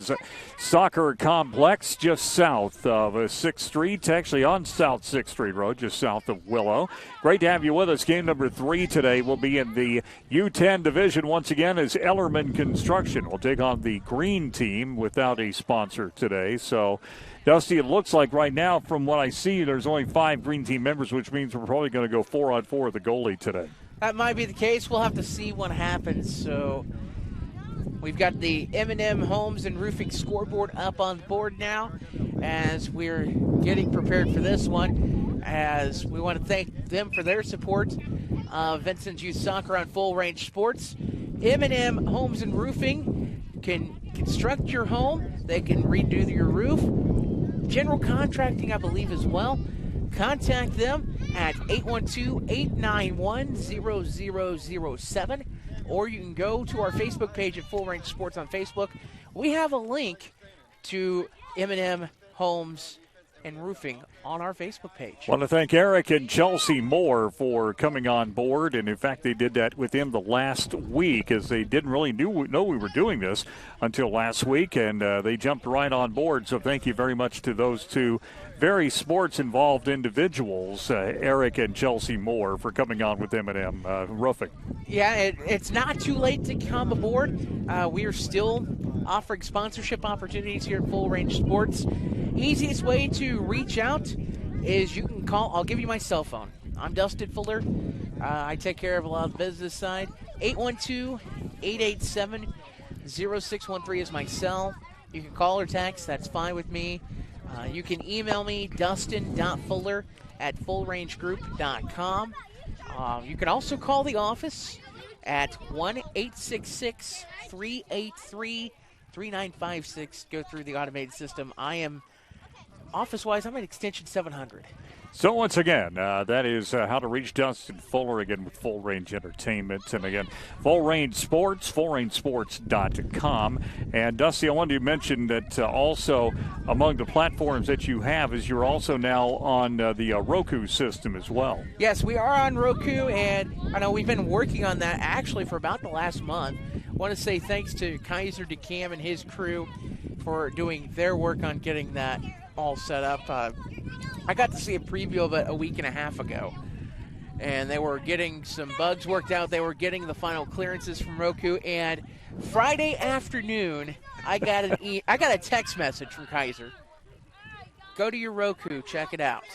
Vincennes Soccer Complex, just south of 6th Street, actually on South 6th Street Road, just south of Willow. Great to have you with us. Game number 3 today will be in the U-10 division once again as Ellerman Construction will take on the green team without a sponsor today. So, Dusty, it looks like right now from what I see there's only 5 green team members, which means we're probably going to go 4-on-4 with the goalie today. That might be the case. We'll have to see what happens. So we've got the M&M Homes and Roofing scoreboard up on the board now as we're getting prepared for this one, as we want to thank them for their support of Vincennes Youth Soccer on Full Range Sports. M&M Homes and Roofing can construct your home. They can redo your roof. General contracting, I believe, as well. Contact them at 812-891-0007, or you can go to our Facebook page at Full Range Sports on Facebook. We have a link to M&M Homes and Roofing on our Facebook page. I want to thank Eric and Chelsea Moore for coming on board, and in fact they did that within the last week as they didn't really know we were doing this until last week, and they jumped right on board. So thank you very much to those two very sports-involved individuals, Eric and Chelsea Moore, for coming on with M&M Roofing. Yeah, it's not too late to come aboard. We are still offering sponsorship opportunities here at Full Range Sports. Easiest way to reach out is you can call. I'll give you my cell phone. I'm Dustin Fuller. I take care of a lot of the business side. 812-887-0613 is my cell. You can call or text. That's fine with me. You can email me, dustin.fuller@fullrangegroup.com. You can also call the office at 1-866-383-3956. Go through the automated system. I am, office-wise, I'm at extension 700. So once again, that is how to reach Dustin Fuller, again, with Full Range Entertainment. And again, Full Range Sports, fullrangesports.com. And Dusty, I wanted to mention that also among the platforms that you have is you're also now on the Roku system as well. Yes, we are on Roku, and I know we've been working on that actually for about the last month. I want to say thanks to Kaiser DeCam and his crew for doing their work on getting that all set up. I got to see a preview of it a week and a half ago, and they were getting some bugs worked out. They were getting the final clearances from Roku, and Friday afternoon, I got a text message from Kaiser. Go to your Roku, check it out.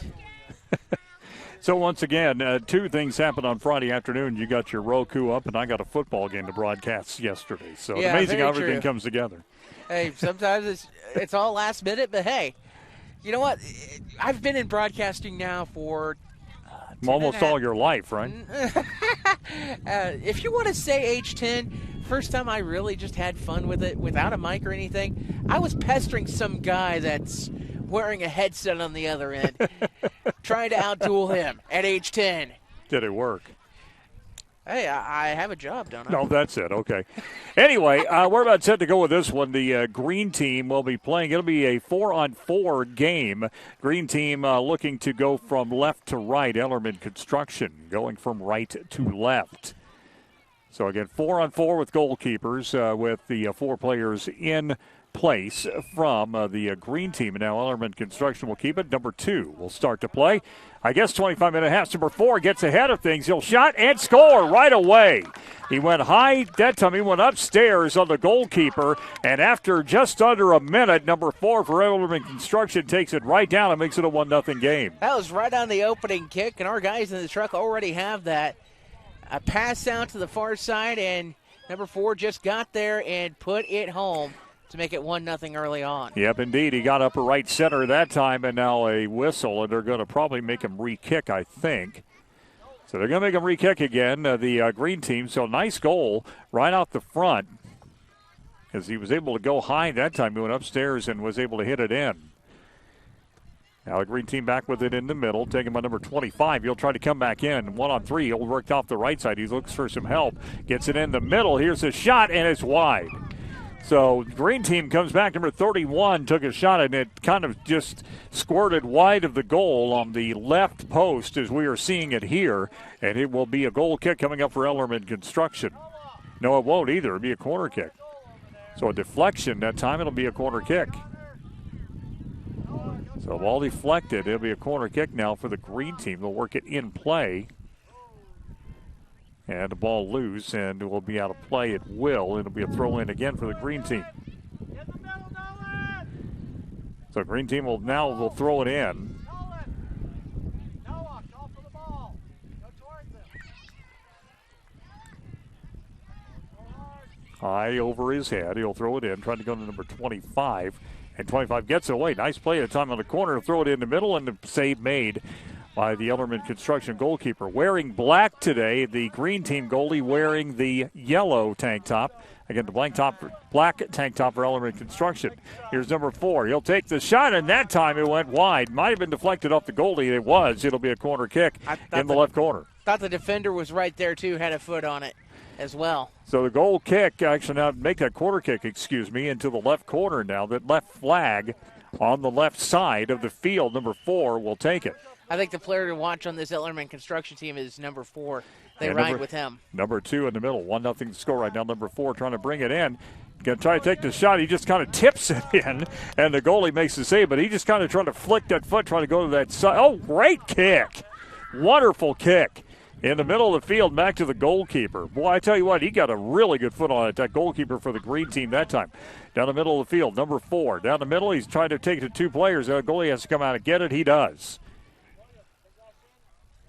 So once again, 2 things happened on Friday afternoon. You got your Roku up, and I got a football game to broadcast yesterday. So yeah, amazing how everything true. comes together. Hey, sometimes it's all last minute, but hey, you know what? I've been in broadcasting now for almost all your life, right? If you want to say age 10, first time I really just had fun with it without a mic or anything, I was pestering some guy that's wearing a headset on the other end, trying to outduel him at age 10. Did it work? Hey, I have a job, don't I? No, that's it. Okay. Anyway, we're about set to go with this one. The green team will be playing. It'll be a 4-on-4 game. Green team looking to go from left to right. Ellerman Construction going from right to left. So, again, 4-on-4 with goalkeepers with the 4 players in place from the green team. And now Ellerman Construction will keep it. Number 2 will start to play. I guess 25-minute half. Number 4 gets ahead of things. He'll shot and score right away. He went high. That time he went upstairs on the goalkeeper. And after just under a minute, number 4 for Ellerman Construction takes it right down and makes it a 1-0 game. That was right on the opening kick, and our guys in the truck already have that. A pass out to the far side, and number 4 just got there and put it home to make it 1-0 early on. Yep, indeed. He got up a right center that time, and now a whistle, and they're going to probably make him re-kick, I think. So they're going to make him re-kick again, the green team. So nice goal right out the front, as he was able to go high that time. He went upstairs and was able to hit it in. Now the green team back with it in the middle, taking by number 25. He'll try to come back in. 1-on-3. He'll work off the right side. He looks for some help. Gets it in the middle. Here's a shot, and it's wide. So green team comes back. Number 31 took a shot, and it kind of just squirted wide of the goal on the left post as we are seeing it here. And it will be a goal kick coming up for Ellerman Construction. No, it won't either. It'll be a corner kick. So a deflection that time, it'll be a corner kick. So ball deflected, it'll be a corner kick now for the green team. They'll work it in play. And the ball loose, and it will be out of play at will. It'll be a throw in again for the green team. So green team will throw it in. High over his head. He'll throw it in, trying to go to number 25. And 25 gets it away. Nice play at a time on the corner. Throw it in the middle, and the save made by the Ellerman Construction goalkeeper. Wearing black today, the green team goalie wearing the yellow tank top. Again, the black tank top for Ellerman Construction. Here's number 4. He'll take the shot, and that time it went wide. Might have been deflected off the goalie. It was. It'll be a corner kick in the left corner. Thought the defender was right there, too, had a foot on it as well. So the goal kick, actually now make that corner kick, into the left corner now. That left flag on the left side of the field, number 4 will take it. I think the player to watch on this Ellerman Construction team is number 4. They ride with him. Number 2 in the middle. 1-0 to score right now. Number 4 trying to bring it in. Going to try to take the shot. He just kind of tips it in, and the goalie makes the save, but he just kind of trying to flick that foot, trying to go to that side. Oh, great kick. Wonderful kick. In the middle of the field, back to the goalkeeper. Boy, I tell you what, he got a really good foot on it, that goalkeeper for the green team that time. Down the middle of the field, number 4. Down the middle, he's trying to take it to 2 players. The goalie has to come out and get it. He does.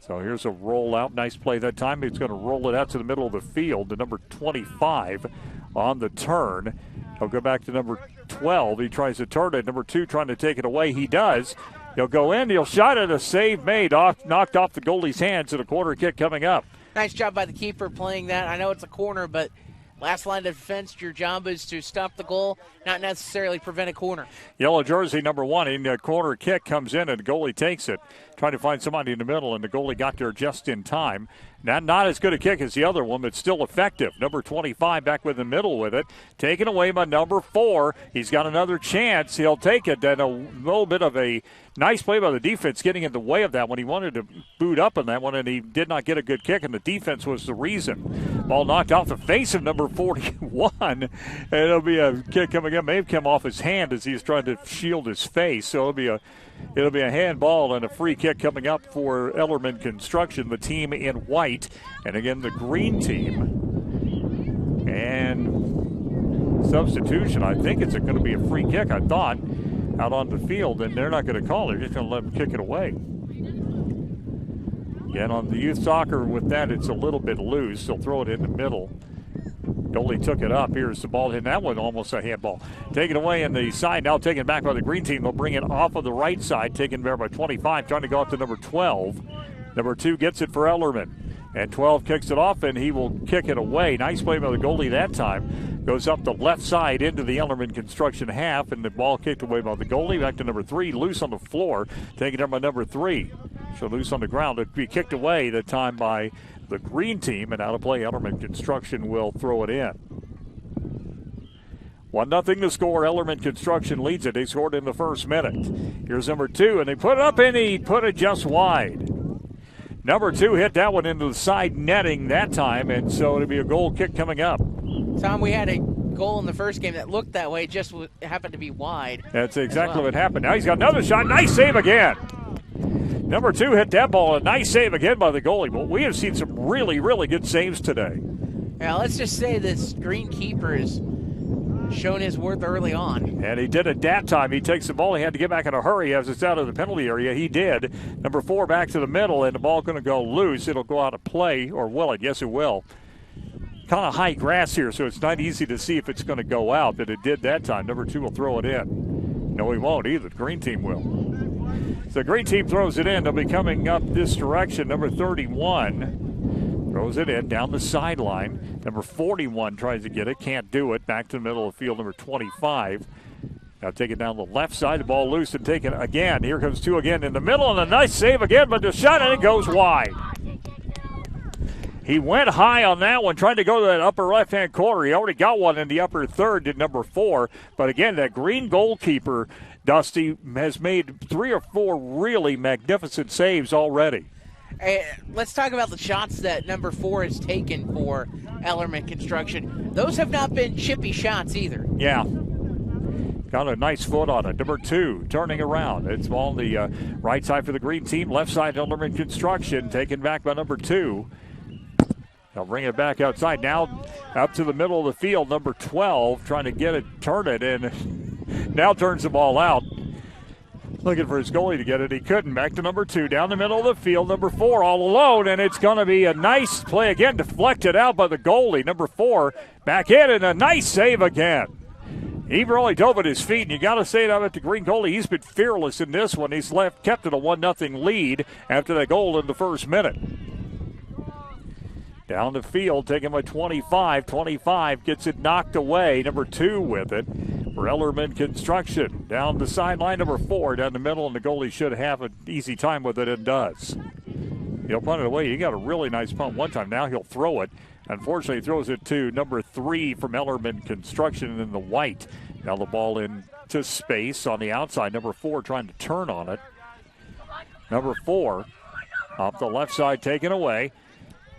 So here's a roll out. Nice play that time. He's going to roll it out to the middle of the field to number 25 on the turn. He'll go back to number 12. He tries to turn it. Number 2 trying to take it away. He does. He'll go in. He'll shot it. A save made. Knocked off the goalie's hands, and a corner kick coming up. Nice job by the keeper playing that. I know it's a corner, but last line of defense, your job is to stop the goal, not necessarily prevent a corner. Yellow jersey number 1 in the corner kick comes in, and the goalie takes it. Trying to find somebody in the middle, and the goalie got there just in time. Not as good a kick as the other one, but still effective. Number 25 back with the middle with it. Taken away by number 4. He's got another chance. He'll take it. And a little bit of a nice play by the defense getting in the way of that one. He wanted to boot up on that one, and he did not get a good kick, and the defense was the reason. Ball knocked off the face of number 41. And it'll be a kick coming up. May have come off his hand as he's trying to shield his face. So it'll be a handball and a free kick coming up for Ellerman Construction, the team in white. And again, the green team. And substitution, I think it's going to be a free kick, I thought, out on the field. And they're not going to call it. They're just going to let them kick it away. Again, on the youth soccer with that, it's a little bit loose. They'll throw it in the middle. Goalie took it up. Here's the ball, and that one almost a handball. Taken away in the side, now taken back by the green team. They'll bring it off of the right side, taken there by 25, trying to go up to number 12. Number 2 gets it for Ellerman, and 12 kicks it off, and he will kick it away. Nice play by the goalie that time. Goes up the left side into the Ellerman Construction half, and the ball kicked away by the goalie. Back to number 3, loose on the floor, taken there by number 3. So loose on the ground. It'd be kicked away that time by the green team, and out of play, Ellerman Construction will throw it in. 1-0 to score. Ellerman Construction leads it. They scored in the first minute. Here's number 2, and they put it up, and he put it just wide. Number 2 hit that one into the side netting that time, and so it'll be a goal kick coming up. Tom, we had a goal in the first game that looked that way, just happened to be wide. That's exactly what happened. Now he's got another shot. Nice save again. Number 2 hit that ball. A nice save again by the goalie. But we have seen some really, really good saves today. Yeah, let's just say this green keeper has shown his worth early on. And he did it that time. He takes the ball. He had to get back in a hurry as it's out of the penalty area. He did. Number 4 back to the middle, and the ball going to go loose. It'll go out of play, or will it? Yes, it will. Kind of high grass here, so it's not easy to see if it's going to go out, but it did that time. Number 2 will throw it in. No, he won't either. The green team will. So the green team throws it in. They'll be coming up this direction. Number 31 throws it in down the sideline. Number 41 tries to get it. Can't do it. Back to the middle of the field. Number 25. Now take it down the left side. The ball loose and taken again. Here comes 2 again in the middle. And a nice save again, but the shot, and it goes wide. He went high on that one, trying to go to that upper left-hand corner. He already got one in the upper third to number 4. But again, that green goalkeeper, Dusty, has made 3 or 4 really magnificent saves already. Hey, let's talk about the shots that number 4 has taken for Ellerman Construction. those have not been chippy shots either. Yeah. Got a nice foot on it. Number 2, turning around. It's on the right side for the green team. Left side, Elderman Construction, taken back by number 2. They'll bring it back outside. Now up to the middle of the field, number 12, trying to get it, turn it, and now turns the ball out. Looking for his goalie to get it. He couldn't. Back to number 2, down the middle of the field. Number 4 all alone, and it's going to be a nice play again, deflected out by the goalie. Number 4 back in, and a nice save again. He really dove at his feet, and you got to say that at the green goalie. He's been fearless in this one. He's kept it a 1-0 lead after that goal in the first minute. Down the field, taken by 25. 25 gets it knocked away. Number 2 with it for Ellerman Construction. Down the sideline, number 4 down the middle, and the goalie should have an easy time with it and does. He'll punt it away. He got a really nice punt one time. Now he'll throw it. Unfortunately, he throws it to number 3 from Ellerman Construction in the white. Now the ball into space on the outside. Number 4 trying to turn on it. Number 4 off the left side, taken away.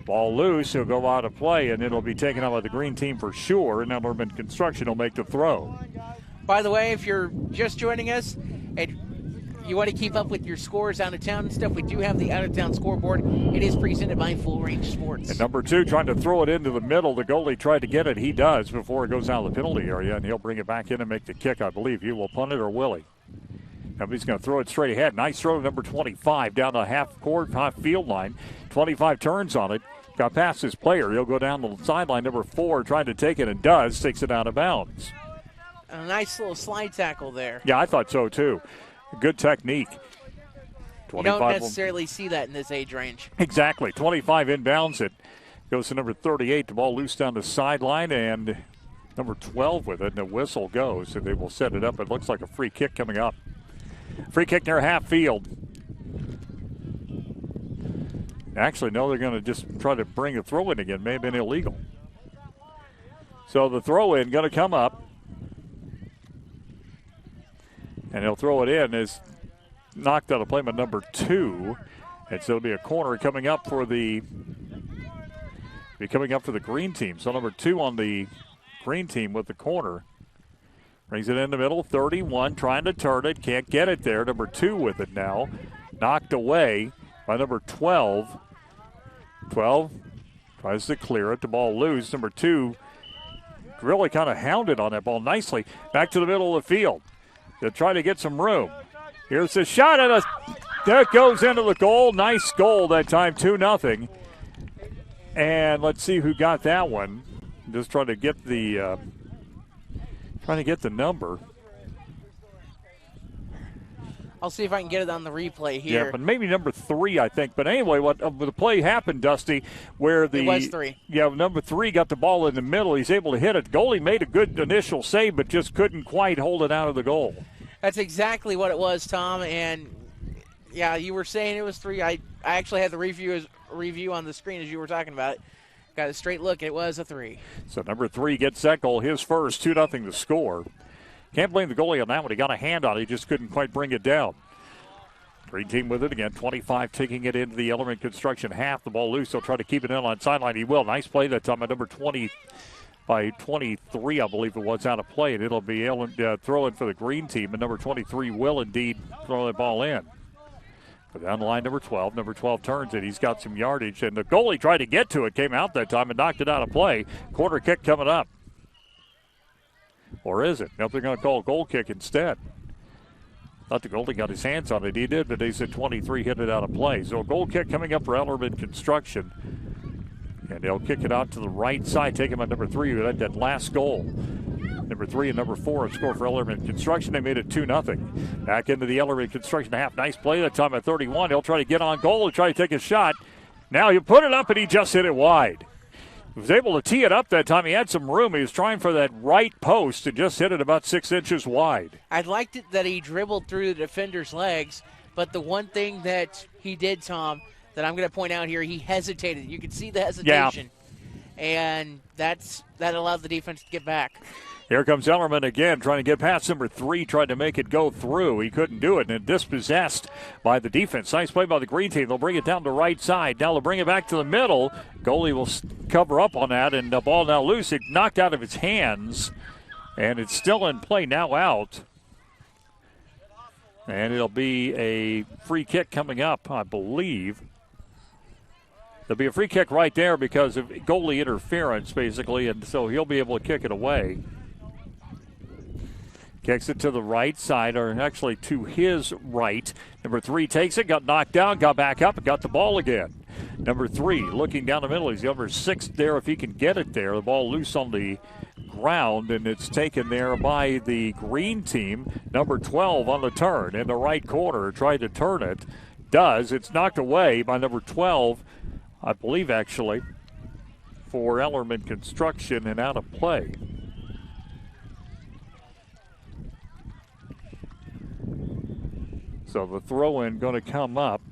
Ball loose. He'll go out of play, and it'll be taken out by the green team for sure. And Ellerman Construction will make the throw. By the way, if you're just joining us and you want to keep up with your scores out of town and stuff, we do have the out of town scoreboard. It is presented by Full Range Sports. And number 2 trying to throw it into the middle. The goalie tried to get it. He does before it goes out of the penalty area, and he'll bring it back in and make the kick, I believe. He will punt it, or will he? Nobody's going to throw it straight ahead. Nice throw to number 25 down the half field line. 25 turns on it. Got past his player. He'll go down the sideline. Number 4 trying to take it, and does. Takes it out of bounds. A nice little slide tackle there. Yeah, I thought so too. Good technique. You don't necessarily see that in this age range. Exactly. 25 inbounds it. Goes to number 38. The ball loose down the sideline, and number 12 with it, and the whistle goes, and they will set it up. It looks like a free kick coming up. Free kick near half field. Actually, no, they're going to just try to bring a throw in again. May have been illegal. So the throw in going to come up. And he'll throw it in. Is knocked out of play by number 2. And so it'll be a corner coming up for the green team. So number 2 on the green team with the corner. Brings it in the middle. 31 trying to turn it. Can't get it there. Number 2 with it now. Knocked away by number 12. 12 tries to clear it. The ball loose. Number 2 really kind of hounded on that ball nicely. Back to the middle of the field. They'll try to get some room. Here's the shot, and that goes into the goal. Nice goal that time, 2-0. And let's see who got that one. Just trying to get the number. I'll see if I can get it on the replay here. Yeah, but maybe number 3, I think. But anyway, the play happened, Dusty, where it was 3. Yeah, number 3 got the ball in the middle. He's able to hit it. Goalie made a good initial save, but just couldn't quite hold it out of the goal. That's exactly what it was, Tom. And yeah, you were saying it was 3. I actually had the review on the screen as you were talking about it. Got a straight look. It was a 3. So number 3 gets that goal, his first, 2-0 to score. Can't blame the goalie on that one. He got a hand on it. He just couldn't quite bring it down. Green team with it again. 25 taking it into the Ellerman Construction half. The ball loose. They'll try to keep it in on sideline. He will. Nice play that time by number 20 by 23, I believe it was, out of play. And it'll be throw in for the green team. And number 23 will indeed throw the ball in. But down the line, number 12. Number 12 turns it. He's got some yardage. And the goalie tried to get to it. Came out that time and knocked it out of play. Corner kick coming up. Or is it? Nope, they're going to call a goal kick instead. Thought the goalie got his hands on it. He did, but they said 23 hit it out of play. So a goal kick coming up for Ellerman Construction. And they'll kick it out to the right side. Take him at number 3 who had that last goal. Number 3 and number 4 have scored for Ellerman Construction. They made it 2-0. Back into the Ellerman Construction half. Nice play that time at 31. He'll try to get on goal and try to take a shot. Now he'll put it up, and he just hit it wide. He was able to tee it up that time. He had some room. He was trying for that right post and just hit it about 6 inches wide. I liked it that he dribbled through the defender's legs, but the one thing that he did, Tom, that I'm going to point out here, he hesitated. You could see the hesitation. Yeah. And that allowed the defense to get back. Here comes Ellerman again, trying to get past number 3, tried to make it go through. He couldn't do it, and dispossessed by the defense. Nice play by the green team. They'll bring it down the right side. Now they'll bring it back to the middle. Goalie will cover up on that, and the ball now loose. It knocked out of his hands, and it's still in play, now out. And it'll be a free kick coming up, I believe. There'll be a free kick right there because of goalie interference, basically, and so he'll be able to kick it away. Kicks it to the right side, or actually to his right. Number 3 takes it, got knocked down, got back up, and got the ball again. Number 3 looking down the middle. He's number 6 there if he can get it there. The ball loose on the ground, and it's taken there by the green team. Number 12 on the turn in the right corner. Tried to turn it. Does. It's knocked away by number 12, I believe, actually, for Ellerman Construction, and out of play. So the throw-in going to come up.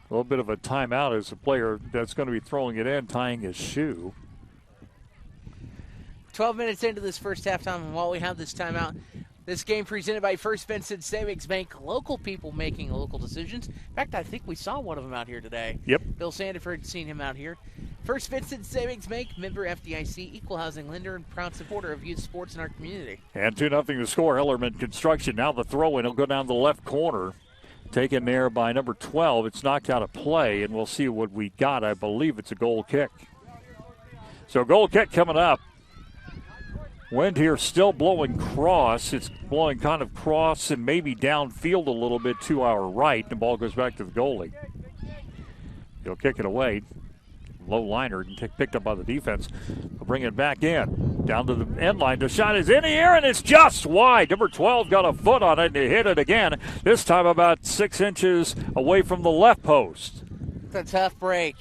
A little bit of a timeout as the player that's going to be throwing it in, tying his shoe. 12 minutes into this first halftime, and while we have this timeout, this game presented by First Vincennes Savings Bank, local people making local decisions. In fact, I think we saw one of them out here today. Yep. Bill Sandiford, seen him out here. First Vincennes Savings Bank, member FDIC, equal housing lender, and proud supporter of youth sports in our community. And 2-0 to score, Ellerman Construction. Now the throw-in will go down the left corner. Taken there by number 12. It's knocked out of play, and we'll see what we got. I believe it's a goal kick. So goal kick coming up. Wind here still blowing cross. It's blowing kind of cross and maybe downfield a little bit to our right. The ball goes back to the goalie. He'll kick it away. Low liner and picked up by the defense. We'll bring it back in. Down to the end line. The shot is in the air, and it's just wide. Number 12 got a foot on it, and he hit it again. This time about 6 inches away from the left post. It's a tough break.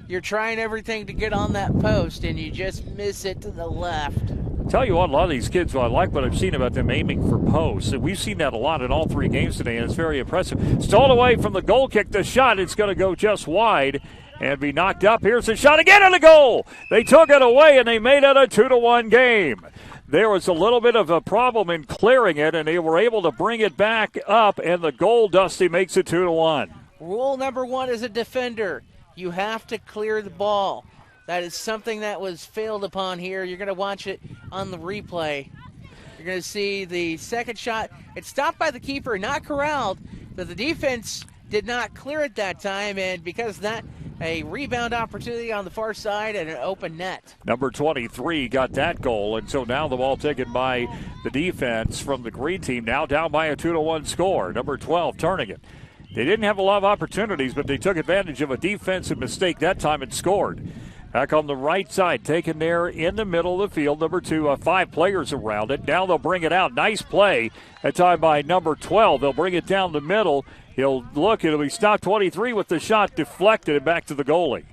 You're trying everything to get on that post, and you just miss it to the left. Tell you what, a lot of these kids, I like what I've seen about them aiming for posts. And we've seen that a lot in all 3 games today, and it's very impressive. Stolen away from the goal kick. The shot, it's going to go just wide and be knocked up. Here's the shot again, and a goal. They took it away, and they made it a 2-1 game. There was a little bit of a problem in clearing it, and they were able to bring it back up, and the goal, Dusty, makes it 2-1. Rule number 1 as a defender, you have to clear the ball. That is something that was failed upon here. You're going to watch it on the replay. You're going to see the second shot. It's stopped by the keeper, not corralled, but the defense did not clear it that time, and because of that, a rebound opportunity on the far side and an open net. Number 23 got that goal, and so now the ball taken by the defense from the green team, now down by a 2-1 score. Number 12 turning it. They didn't have a lot of opportunities, but they took advantage of a defensive mistake that time and scored. Back on the right side, taken there in the middle of the field. Number 2, 5 players around it. Now they'll bring it out. Nice play that time by number 12. They'll bring it down the middle. He'll look. It'll be stopped 23 with the shot deflected and back to the goalie.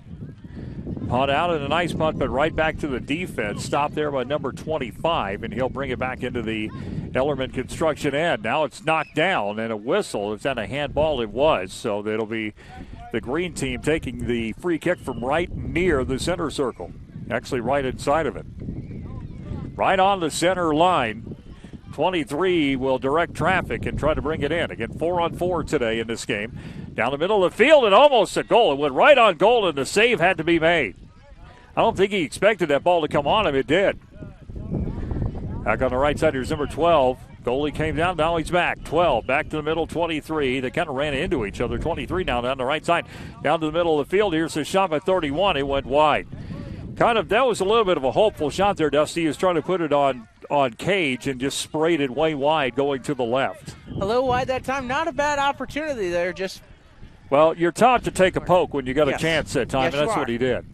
Punt out and a nice punt, but right back to the defense. Stopped there by number 25, and he'll bring it back into the Ellerman Construction end. Now it's knocked down and a whistle. It's on a handball. It was, so it'll be the green team taking the free kick from right near the center circle. Actually right inside of it. Right on the center line. 23 will direct traffic and try to bring it in. Again, 4-on-4 today in this game. Down the middle of the field and almost a goal. It went right on goal, and the save had to be made. I don't think he expected that ball to come on him. It did. Back on the right side, here's number 12. Goalie came down, now he's back. 12, back to the middle, 23. They kind of ran into each other. 23 now down the right side, down to the middle of the field. Here's the shot by 31. It went wide. That was a little bit of a hopeful shot there, Dusty. He was trying to put it on Cage and just sprayed it way wide going to the left. A little wide that time. Not a bad opportunity there. Well, you're taught to take a poke when you got a chance that time, and that's what he did.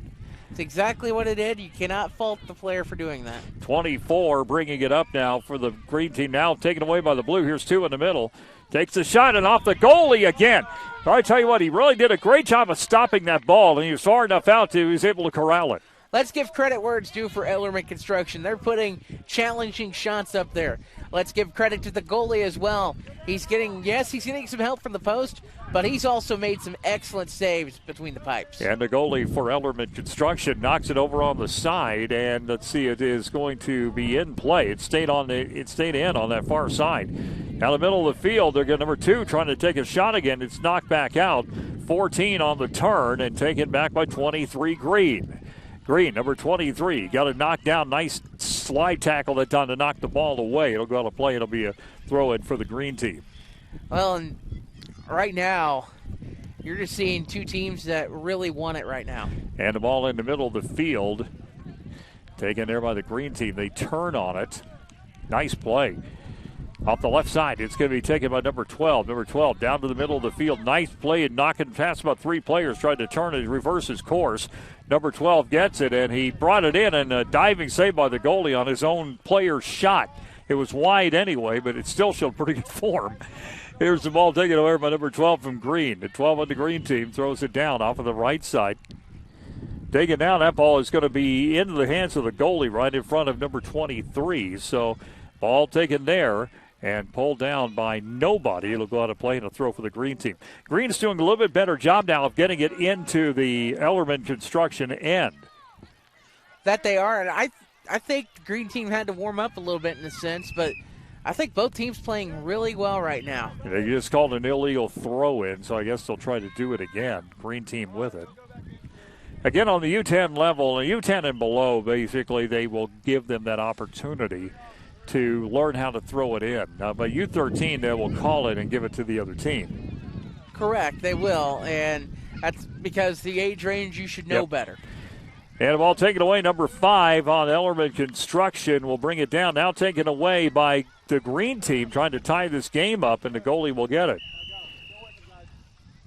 It's exactly what it did. You cannot fault the player for doing that. 24 bringing it up now for the green team. Now taken away by the blue. Here's 2 in the middle. Takes the shot and off the goalie again. I tell you what, he really did a great job of stopping that ball, and he was far enough out to he was able to corral it. let's give credit where it's due for Ellerman Construction. They're putting challenging shots up there. Let's give credit to the goalie as well. He's getting some help from the post, but he's also made some excellent saves between the pipes. And the goalie for Ellerman Construction knocks it over on the side, and let's see, it is going to be in play. It stayed in on that far side. Down the middle of the field, they're getting number 2 trying to take a shot again. It's knocked back out. 14 on the turn and taken back by 23 Green. Green, number 23, got it knocked down. Nice slide tackle that time to knock the ball away. It'll go out of play. It'll be a throw-in for the Green team. Well, and right now, you're just seeing two teams that really want it right now. And the ball in the middle of the field, taken there by the Green team. They turn on it. Nice play. Off the left side, it's going to be taken by number 12. Number 12 down to the middle of the field. Nice play and knocking past about 3 players. Tried to turn it, reverse his course. Number 12 gets it, and he brought it in, and a diving save by the goalie on his own player's shot. It was wide anyway, but it still showed pretty good form. Here's the ball taken away by number 12 from Green. The 12 on the Green team throws it down off of the right side. Taken down, that ball is going to be into the hands of the goalie right in front of number 23. So ball taken there and pulled down by nobody. It'll go out of play and a throw for the Green team. Green's doing a little bit better job now of getting it into the Ellerman Construction end. That they are, and I think the Green team had to warm up a little bit in a sense, but I think both teams playing really well right now. They just called an illegal throw-in, so I guess they'll try to do it again. Green team with it. Again, on the U-10 level, U-10 and below, basically, they will give them that opportunity to learn how to throw it in. By U13, they will call it and give it to the other team. Correct, they will, and that's because the age range, you should know better. And the ball taken away, number 5 on Ellerman Construction will bring it down. Now taken away by the Green team, trying to tie this game up, and the goalie will get it.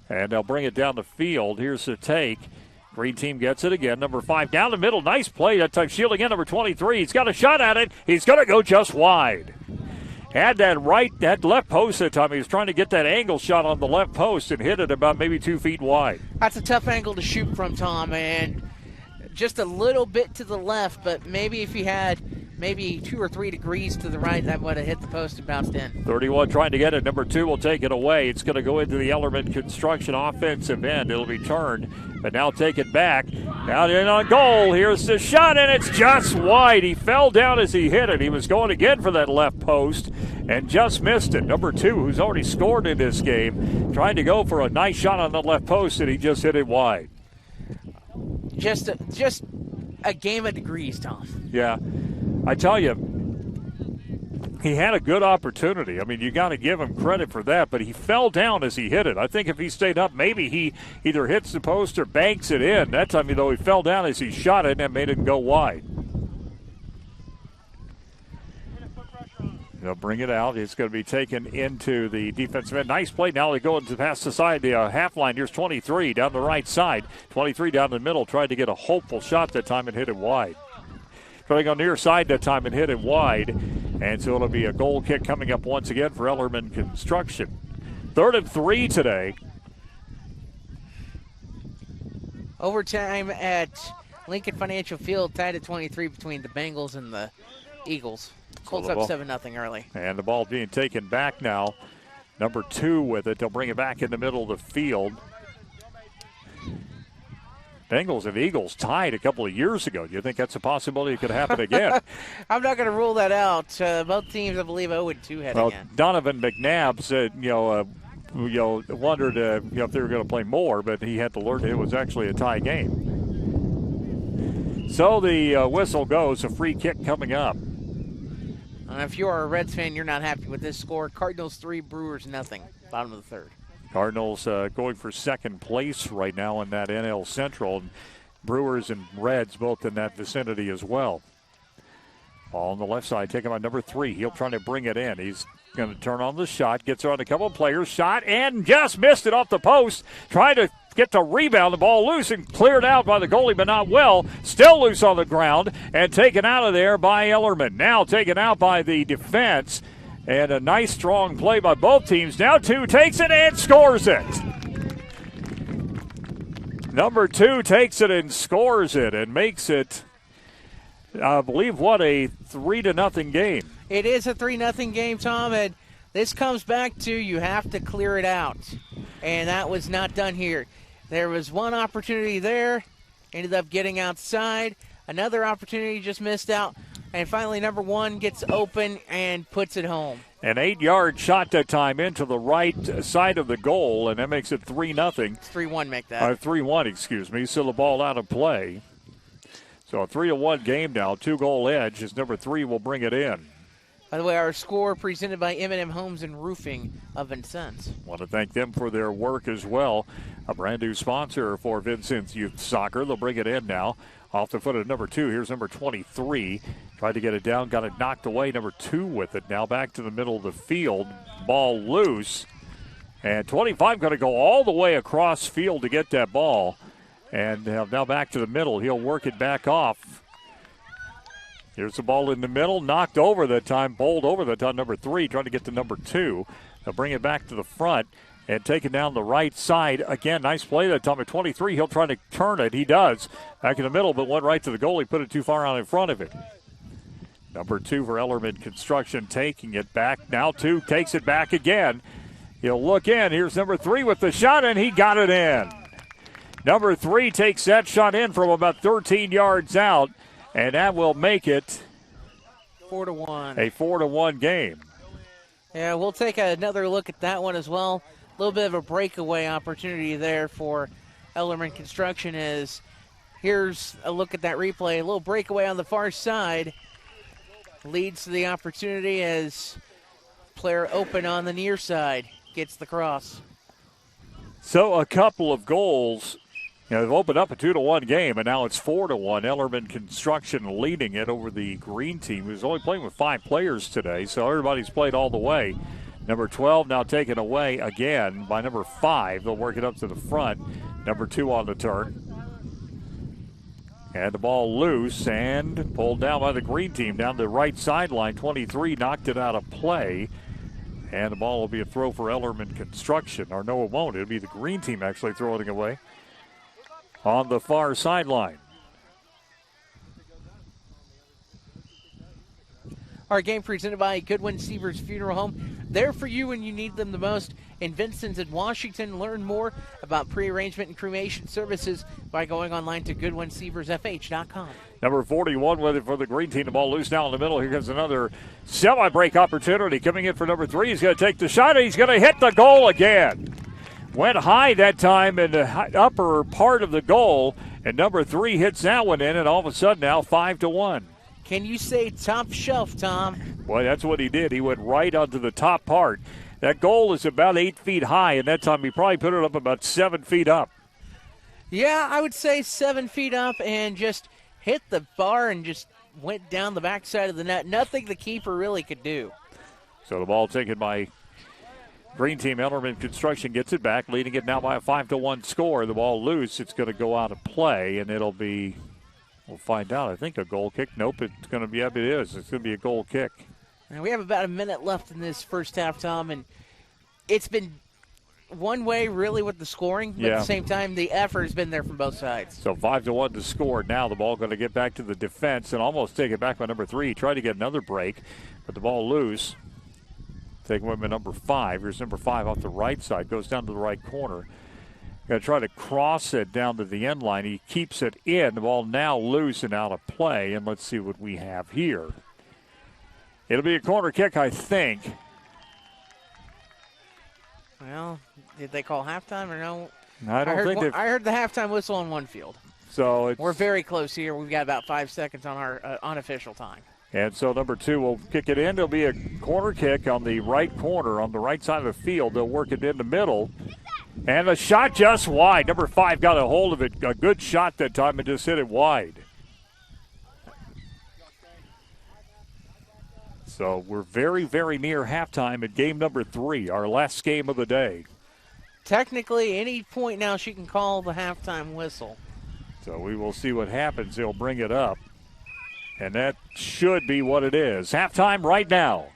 And they'll bring it down the field. Here's the take. Green team gets it again. Number 5 down the middle. Nice play. That time shielding in number 23. He's got a shot at it. He's going to go just wide. Had that left post that time. He was trying to get that angle shot on the left post and hit it about maybe 2 feet wide. That's a tough angle to shoot from, Tom, and just a little bit to the left, but maybe if he had maybe 2 or 3 degrees to the right, that would have hit the post and bounced in. 31 trying to get it. Number 2 will take it away. It's going to go into the Ellerman Construction offensive end. It'll be turned, but now take it back. Out in on goal. Here's the shot, and it's just wide. He fell down as he hit it. He was going again for that left post and just missed it. Number 2, who's already scored in this game, trying to go for a nice shot on the left post, and he just hit it wide. Just a game of degrees, Tom. Yeah. I tell you, he had a good opportunity. I mean, you got to give him credit for that, but he fell down as he hit it. I think if he stayed up, maybe he either hits the post or banks it in. That time, though, he fell down as he shot it and made it go wide. They'll bring it out. It's going to be taken into the defensive end. Nice play. Now they go into past the side, the half line. Here's 23 down the right side. 23 down the middle. Tried to get a hopeful shot that time and hit it wide. Trying on near side that time and hit it wide. And so it'll be a goal kick coming up once again for Ellerman Construction. 3rd and 3 today. Overtime at Lincoln Financial Field, tied at 23 between the Bengals and the Eagles. Colts up 7-0 early. And the ball being taken back now. Number 2 with it. They'll bring it back in the middle of the field. Bengals and Eagles tied a couple of years ago. Do you think that's a possibility it could happen again? I'm not going to rule that out. Both teams, I believe, 0-2 heading in. Donovan McNabb said, wondered if they were going to play more, but he had to learn it was actually a tie game. So the whistle goes. A free kick coming up. If you are a Reds fan, you're not happy with this score. Cardinals 3, Brewers nothing. Bottom of the 3rd. Cardinals going for second place right now in that NL Central. And Brewers and Reds both in that vicinity as well. Ball on the left side, taken by number 3. He'll try to bring it in. He's going to turn on the shot, gets around a couple of players, shot, and just missed it off the post. Trying to get the rebound, the ball loose and cleared out by the goalie, but not well. Still loose on the ground and taken out of there by Ellerman. Now taken out by the defense. And a nice, strong play by both teams. Now 2 takes it and scores it. Number 2 takes it and scores it and makes it, I believe, a 3-0 game. It is a 3-0 game, Tom, and this comes back to you have to clear it out. And that was not done here. There was one opportunity there, ended up getting outside. Another opportunity just missed out. And finally, number 1 gets open and puts it home. An 8-yard shot that time into the right side of the goal, and that makes it 3-0. It's 3-1 make that. 3-1, excuse me. Still the ball out of play. So a 3-1 game now, 2-goal edge as number 3 will bring it in. By the way, our score presented by M&M Homes and Roofing of Vincennes. Want to thank them for their work as well. A brand new sponsor for Vincennes Youth Soccer. They'll bring it in now. Off the foot of number 2. Here's number 23. Tried to get it down, got it knocked away. Number 2 with it. Now back to the middle of the field. Ball loose. And 25 going to go all the way across field to get that ball. And now back to the middle. He'll work it back off. Here's the ball in the middle. Knocked over that time. Bowled over that time. Number 3 trying to get to number 2. They'll bring it back to the front. And take it down the right side. Again, nice play that time at 23. He'll try to turn it. He does. Back in the middle, but went right to the goal. He put it too far out in front of it. Number 2 for Ellerman Construction taking it back. Now 2 takes it back again. He'll look in. Here's number 3 with the shot, and he got it in. Number 3 takes that shot in from about 13 yards out, and that will make it 4-1. A 4-1 game. Yeah, we'll take another look at that one as well. A little bit of a breakaway opportunity there for Ellerman Construction is here's a look at that replay. A little breakaway on the far side leads to the opportunity as player open on the near side gets the cross. So a couple of goals. They've opened up a 2-1 game, and now it's 4-1. Ellerman Construction leading it over the green team, who's only playing with 5 players today, so everybody's played all the way. Number 12 now taken away again by number 5. They'll work it up to the front. Number 2 on the turn. And the ball loose and pulled down by the green team down the right sideline. 23 knocked it out of play. And the ball will be a throw for Ellerman Construction. Or no, it won't. It'll be the green team actually throwing it away on the far sideline. Our game presented by Goodwin Seavers Funeral Home. There for you when you need them the most. In Vincennes and Washington, learn more about pre-arrangement and cremation services by going online to GoodwinSeaversFH.com. Number 41 with it for the green team. The ball loose now in the middle. Here comes another semi-break opportunity coming in for number 3. He's going to take the shot, and he's going to hit the goal again. Went high that time in the upper part of the goal, and number 3 hits that one in, and all of a sudden now 5-1. Can you say top shelf, Tom? Boy, that's what he did. He went right onto the top part. That goal is about 8 feet high, and that time he probably put it up about 7 feet up. Yeah, I would say 7 feet up and just hit the bar and just went down the backside of the net. Nothing the keeper really could do. So the ball taken by green team. Ellerman Construction gets it back, leading it now by a 5-1 score. The ball loose. It's going to go out of play, and it'll be, we'll find out, I think a goal kick. Nope, it's going to be, it is. It's going to be a goal kick. And we have about a minute left in this first half, Tom, and it's been one way really with the scoring, but at the same time the effort has been there from both sides. So 5-1 to score. Now the ball going to get back to the defense and almost take it back by number 3. He tried to get another break, but the ball loose. Taking away by number 5. Here's number 5 off the right side. Goes down to the right corner. Going to try to cross it down to the end line. He keeps it in. The ball now loose and out of play. And let's see what we have here. It'll be a corner kick, I think. Well, did they call halftime or no? I heard the halftime whistle on one field. So we're very close here. We've got about 5 seconds on our unofficial time. And so number 2 will kick it in. It'll be a corner kick on the right corner, on the right side of the field. They'll work it in the middle. And a shot just wide. Number 5 got a hold of it. A good shot that time and just hit it wide. So we're very, very near halftime at game number 3, our last game of the day. Technically, any point now she can call the halftime whistle. So we will see what happens. They'll bring it up. And that should be what it is. Halftime right now.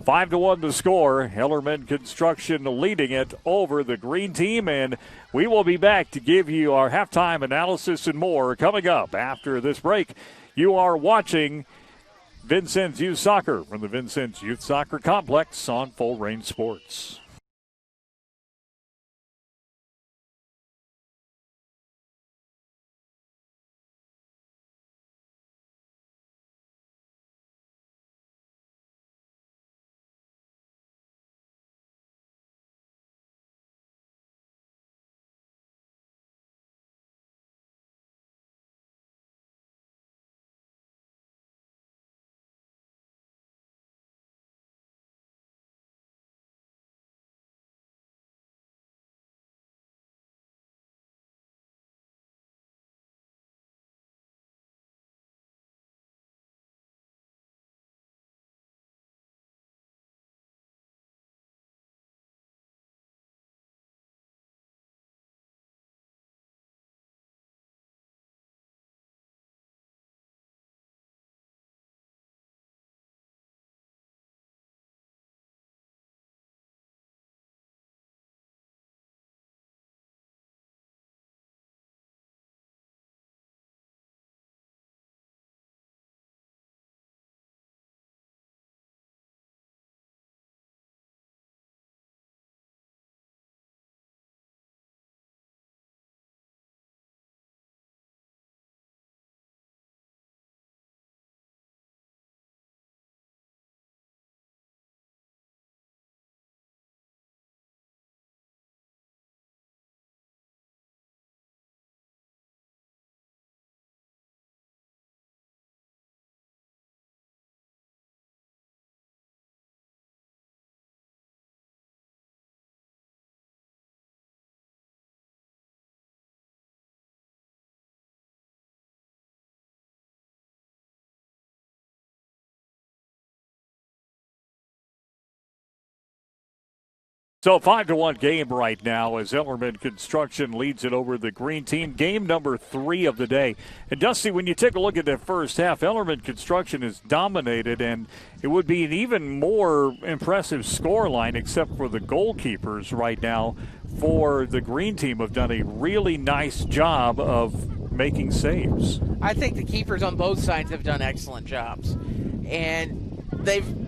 5-1 the score. Ellerman Construction leading it over the green team, and we will be back to give you our halftime analysis and more coming up after this break. You are watching Vincennes Youth Soccer from the Vincennes Youth Soccer Complex on Full Range Sports. So 5-1 game right now as Ellerman Construction leads it over the green team. Game number 3 of the day. And Dusty, when you take a look at that first half, Ellerman Construction is dominated, and it would be an even more impressive scoreline except for the goalkeepers right now for the green team have done a really nice job of making saves. I think the keepers on both sides have done excellent jobs. And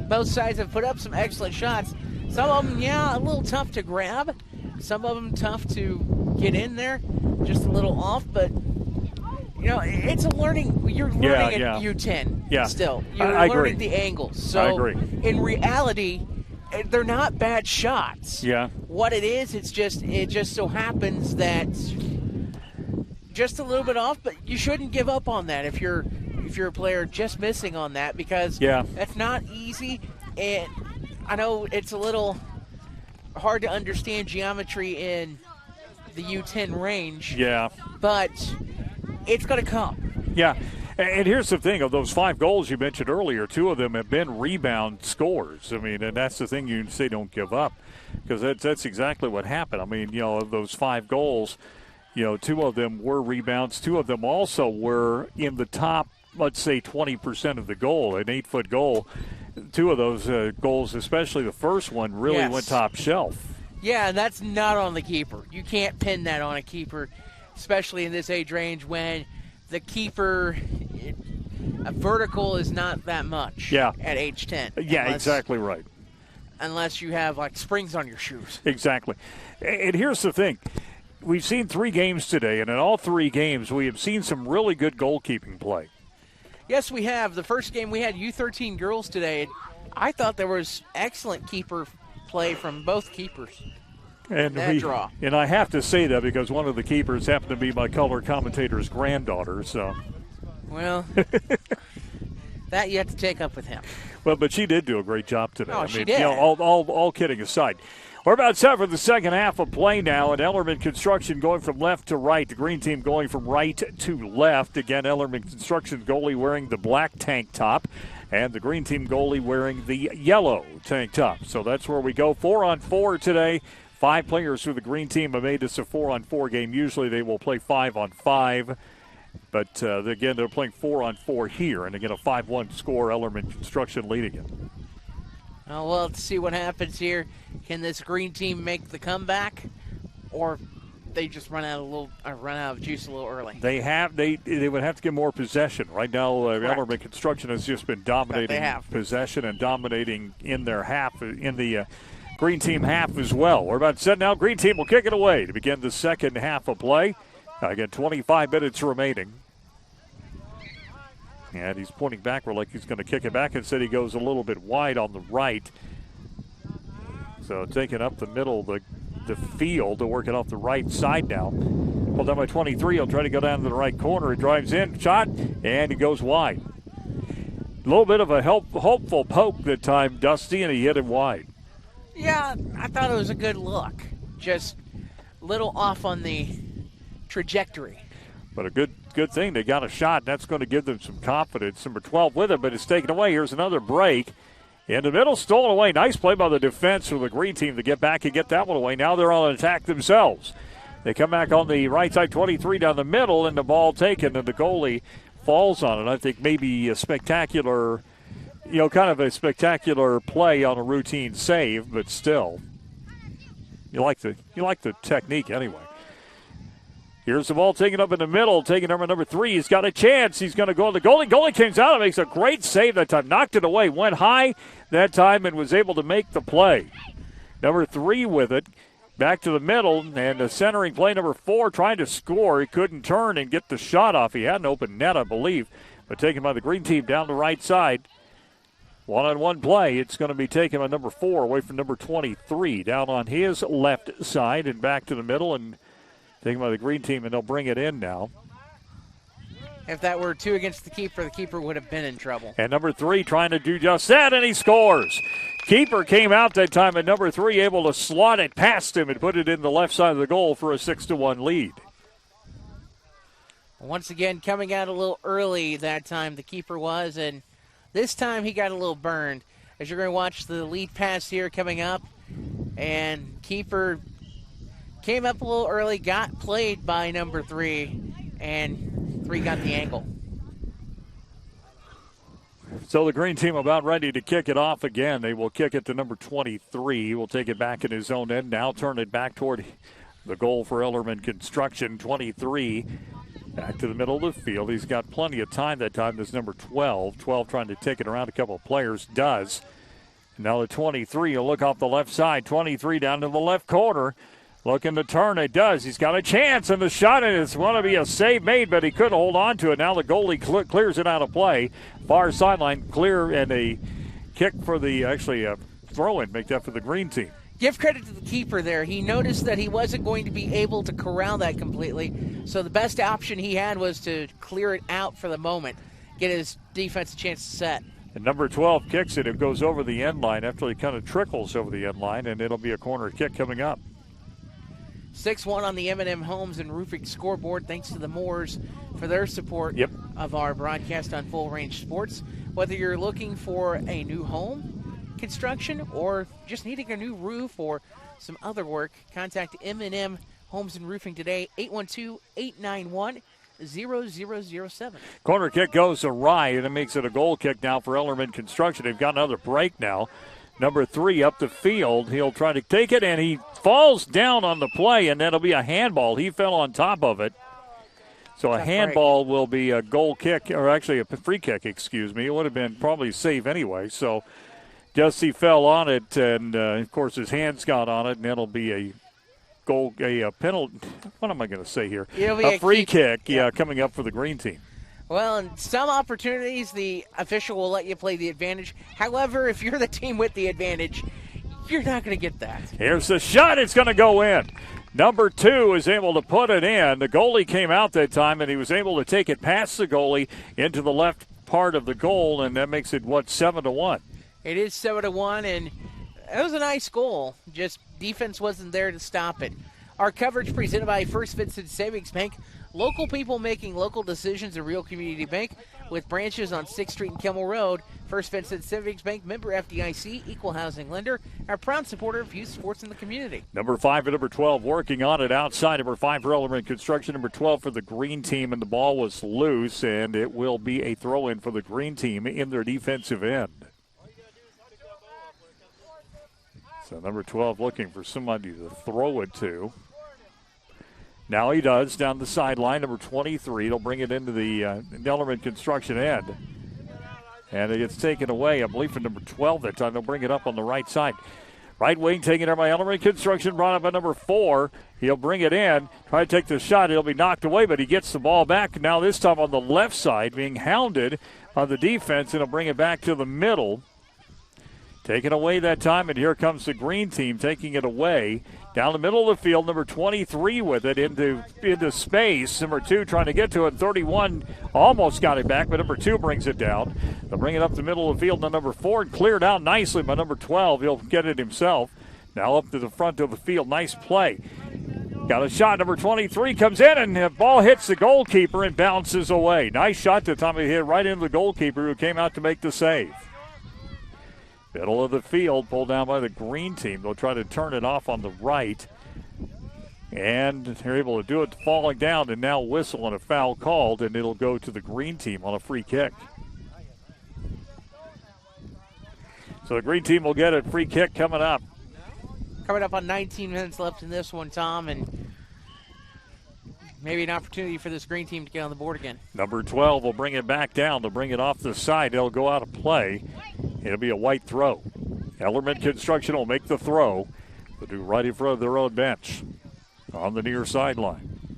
both sides have put up some excellent shots. Some of them, a little tough to grab. Some of them tough to get in there, just a little off. But, it's a learning. You're learning at U-10 still. You're learning the angles. So I agree. In reality, they're not bad shots. Yeah. What it is, it just so happens that just a little bit off, but you shouldn't give up on that if you're a player just missing on that, because that's not easy. And I know it's a little hard to understand geometry in the U-10 range. Yeah. But it's going to come. Yeah. And here's the thing, of those 5 goals you mentioned earlier, 2 of them have been rebound scores. I mean, and that's the thing you say, don't give up, because that's exactly what happened. I mean, of those 5 goals, 2 of them were rebounds. 2 of them also were in the top, let's say, 20% of the goal, an 8-foot goal. 2 of those goals, especially the first one, really went top shelf. Yeah, and that's not on the keeper. You can't pin that on a keeper, especially in this age range when the keeper vertical is not that much at age 10. Yeah, exactly right. Unless you have, springs on your shoes. Exactly. And here's the thing. We've seen 3 games today, and in all 3 games we have seen some really good goalkeeping play. Yes, we have. The first game we had U13 girls today. I thought there was excellent keeper play from both keepers. And draw. And I have to say that because one of the keepers happened to be my color commentator's granddaughter. So, well, that you have to take up with him. Well, but she did do a great job today. Oh, she did. All kidding aside. We're about set for the second half of play now, and Ellerman Construction going from left to right. The green team going from right to left. Again, Ellerman Construction goalie wearing the black tank top, and the green team goalie wearing the yellow tank top. So that's where we go. 4-on-4 today. 5 players for the green team have made this a 4-on-4 game. Usually they will play 5-on-5. But, again, they're playing 4-on-4 here. And, again, a 5-1 score, Ellerman Construction leading it. Well, let's see what happens here. Can this green team make the comeback, or they just run out of juice a little early? They would have to get more possession. Right now, Ellerman Construction has just been dominating possession and dominating in their half, in the green team half as well. We're about to set now. Green team will kick it away to begin the second half of play. Again, 25 minutes remaining. And he's pointing backward like he's going to kick it back. Instead, he goes a little bit wide on the right. So taking up the middle, the field to work it off the right side now. Pulled down by 23. He'll try to go down to the right corner. He drives in, shot, and he goes wide. A little bit of a hopeful poke that time, Dusty, and he hit it wide. Yeah, I thought it was a good look. Just a little off on the trajectory. But a good thing they got a shot. That's going to give them some confidence. Number 12 with it, but it's taken away. Here's another break. In the middle, stolen away. Nice play by the defense for the green team to get back and get that one away. Now they're on attack themselves. They come back on the right side, 23 down the middle, and the ball taken, and the goalie falls on it. I think maybe a spectacular, kind of a spectacular play on a routine save, but still, you like the technique anyway. Here's the ball taken up in the middle, taking number 3. He's got a chance. He's going to go to the goalie. Goalie comes out and makes a great save that time. Knocked it away. Went high that time and was able to make the play. Number 3 with it. Back to the middle, and the centering play, number 4, trying to score. He couldn't turn and get the shot off. He had an open net, I believe, but taken by the green team down the right side. One-on-one play. It's going to be taken by number 4 away from number 23. Down on his left side and back to the middle and taken by the green team, and they'll bring it in now. If that were 2 against the keeper would have been in trouble. And number 3 trying to do just that, and he scores. Keeper came out that time, and number 3 able to slot it past him and put it in the left side of the goal for a 6-1 lead. Once again, coming out a little early that time, the keeper was, and this time he got a little burned. As you're going to watch the lead pass here coming up, and keeper came up a little early, got played by number 3, and 3 got the angle. So the green team about ready to kick it off again. They will kick it to number 23. He will take it back in his own end. Now turn it back toward the goal for Ellerman Construction. 23 back to the middle of the field. He's got plenty of time that time. There's number 12. 12 trying to take it around a couple of players. Does. Now the 23 will look off the left side. 23 down to the left corner. Looking to turn, it does. He's got a chance, and the shot, and it's going to be a save made, but he couldn't hold on to it. Now the goalie clears it out of play. Far sideline clear, and a kick for a throw-in, make that for the green team. Give credit to the keeper there. He noticed that he wasn't going to be able to corral that completely, so the best option he had was to clear it out for the moment, get his defense a chance to set. And number 12 kicks it. It goes over the end line after he kind of trickles over the end line, and it'll be a corner kick coming up. 6-1 on the M&M Homes and Roofing scoreboard. Thanks to the Moores for their support of our broadcast on Full Range Sports. Whether you're looking for a new home construction or just needing a new roof or some other work, contact M&M Homes and Roofing today, 812-891-0007. Corner kick goes awry, and it makes it a goal kick now for Ellerman Construction. They've got another break now. Number 3 up the field. He'll try to take it, and he falls down on the play, and that'll be a handball. He fell on top of it. So a handball will be a goal kick, or actually a free kick, excuse me. It would have been probably a save anyway. So just he fell on it, and, of course, his hands got on it, and it'll be a penalty. What am I going to say here? A free kick, coming up for the green team. Well, in some opportunities, the official will let you play the advantage. However, if you're the team with the advantage, you're not going to get that. Here's the shot. It's going to go in. Number 2 is able to put it in. The goalie came out that time, and he was able to take it past the goalie into the left part of the goal, and that makes it, 7-1? It is 7-1, and it was a nice goal. Just defense wasn't there to stop it. Our coverage presented by First Vincennes Savings Bank. Local people making local decisions, a real community bank with branches on 6th Street and Kimmel Road. First Vincennes Savings Bank, member FDIC, equal housing lender, our proud supporter of youth sports in the community. Number 5 and number 12 working on it outside. Number 5 for Ellerman Construction, number 12 for the green team, and the ball was loose, and it will be a throw-in for the green team in their defensive end. So number 12 looking for somebody to throw it to. Now he does down the sideline. Number 23, they'll bring it into the Ellerman Construction end. And it gets taken away, I believe, from number 12 that time. They'll bring it up on the right side. Right wing taken there by Ellerman Construction, brought up by number 4. He'll bring it in, try to take the shot. He'll be knocked away, but he gets the ball back. Now this time on the left side, being hounded on the defense, and he'll bring it back to the middle. Taken away that time, and here comes the green team taking it away. Down the middle of the field, number 23 with it into space. Number 2 trying to get to it. 31 almost got it back, but number 2 brings it down. They'll bring it up the middle of the field to number 4 and cleared out nicely by number 12. He'll get it himself. Now up to the front of the field. Nice play. Got a shot. Number 23 comes in, and the ball hits the goalkeeper and bounces away. Nice shot to Tommy, hit right into the goalkeeper who came out to make the save. Middle of the field, pulled down by the green team. They'll try to turn it off on the right. And they're able to do it falling down, and now whistle and a foul called, and it'll go to the green team on a free kick. So the green team will get a free kick coming up. Coming up on 19 minutes left in this one, Tom, and maybe an opportunity for this green team to get on the board again. Number 12 will bring it back down to bring it off the side. It'll go out of play. It'll be a white throw. Ellerman Construction will make the throw. They'll do right in front of their own bench on the near sideline.